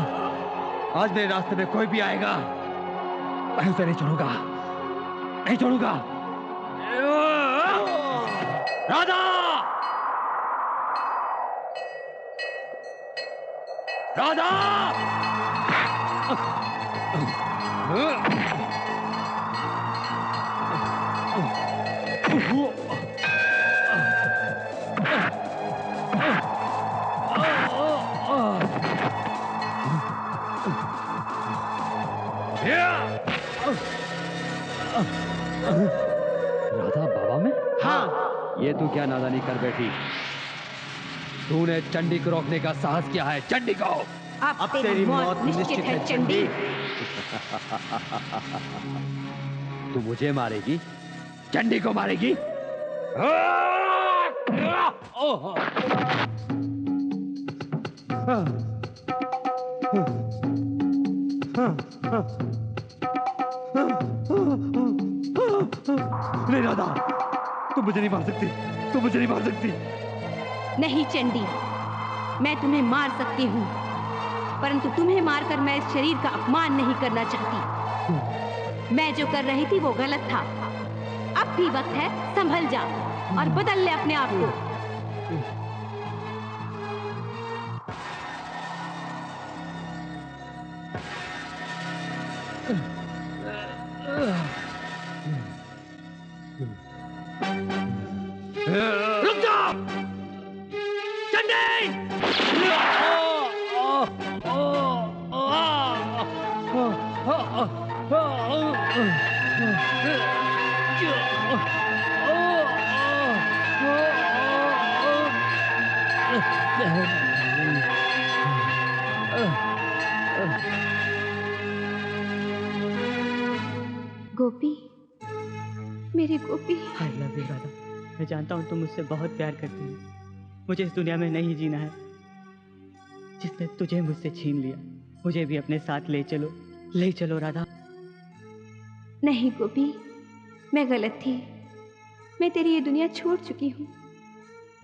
आज मेरे रास्ते में कोई भी आएगा मैं उसे नहीं छोड़ूंगा, नहीं छोड़ूंगा। राधा, राधा, राधा बाबा में? हाँ। ये तू क्या नादानी कर बैठी? तूने चंडी को रोकने का साहस किया है। चंडी को अब तेरी मौत निश्चित है चंडी। तू मुझे मारेगी? चंडी को मारेगी? नहीं राधा, तू मुझे नहीं मार सकती, तू मुझे नहीं मार सकती। नहीं चंडी, मैं तुम्हें मार सकती हूँ, परंतु तुम्हें मारकर मैं इस शरीर का अपमान नहीं करना चाहती। मैं जो कर रही थी वो गलत था। अब भी वक्त है, संभल जा और बदल ले अपने आप को। रुक जाओ! चंडी! गोपी, मेरी Gopi. I love you Radha. मैं जानता हूँ तुम मुझसे बहुत प्यार करती हो। मुझे इस दुनिया में नहीं जीना है जिसने तुझे मुझसे छीन लिया। मुझे भी अपने साथ ले चलो राधा। नहीं गोपी, मैं गलत थी। मैं तेरी ये दुनिया छोड़ चुकी हूँ।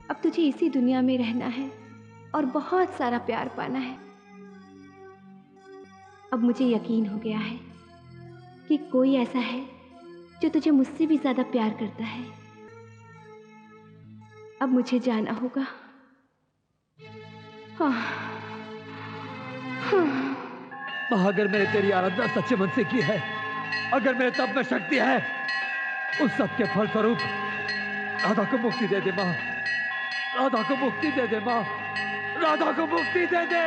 अब तुझे इसी दुनिया में रहना है और बहुत सारा प्यार पाना है। अब मुझे यकीन हो गया है कि कोई ऐसा है जो तुझे मुझसे भी ज्यादा प्यार करता है। अब मुझे जाना होगा। हाँ। अगर मैंने तेरी आराधना सच्चे मन से की है, अगर मेरे तप में शक्ति है, उस सब के फल स्वरूप राधा को मुक्ति दे दे माँ। राधा को मुक्ति दे दे माँ। राधा को मुक्ति दे दे।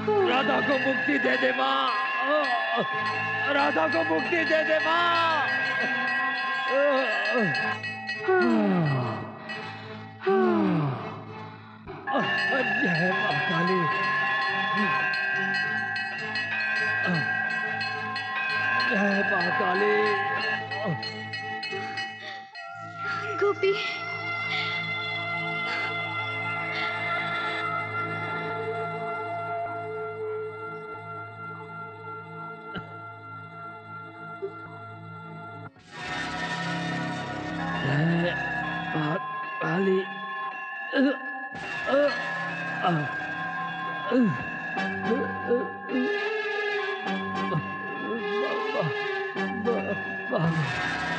राधा को मुक्ति दे दे माँ, राधा को मुक्ति दे दे माँ। जय माँ काली। जय माँ काली। गोपी, जय माँ काली। बाबा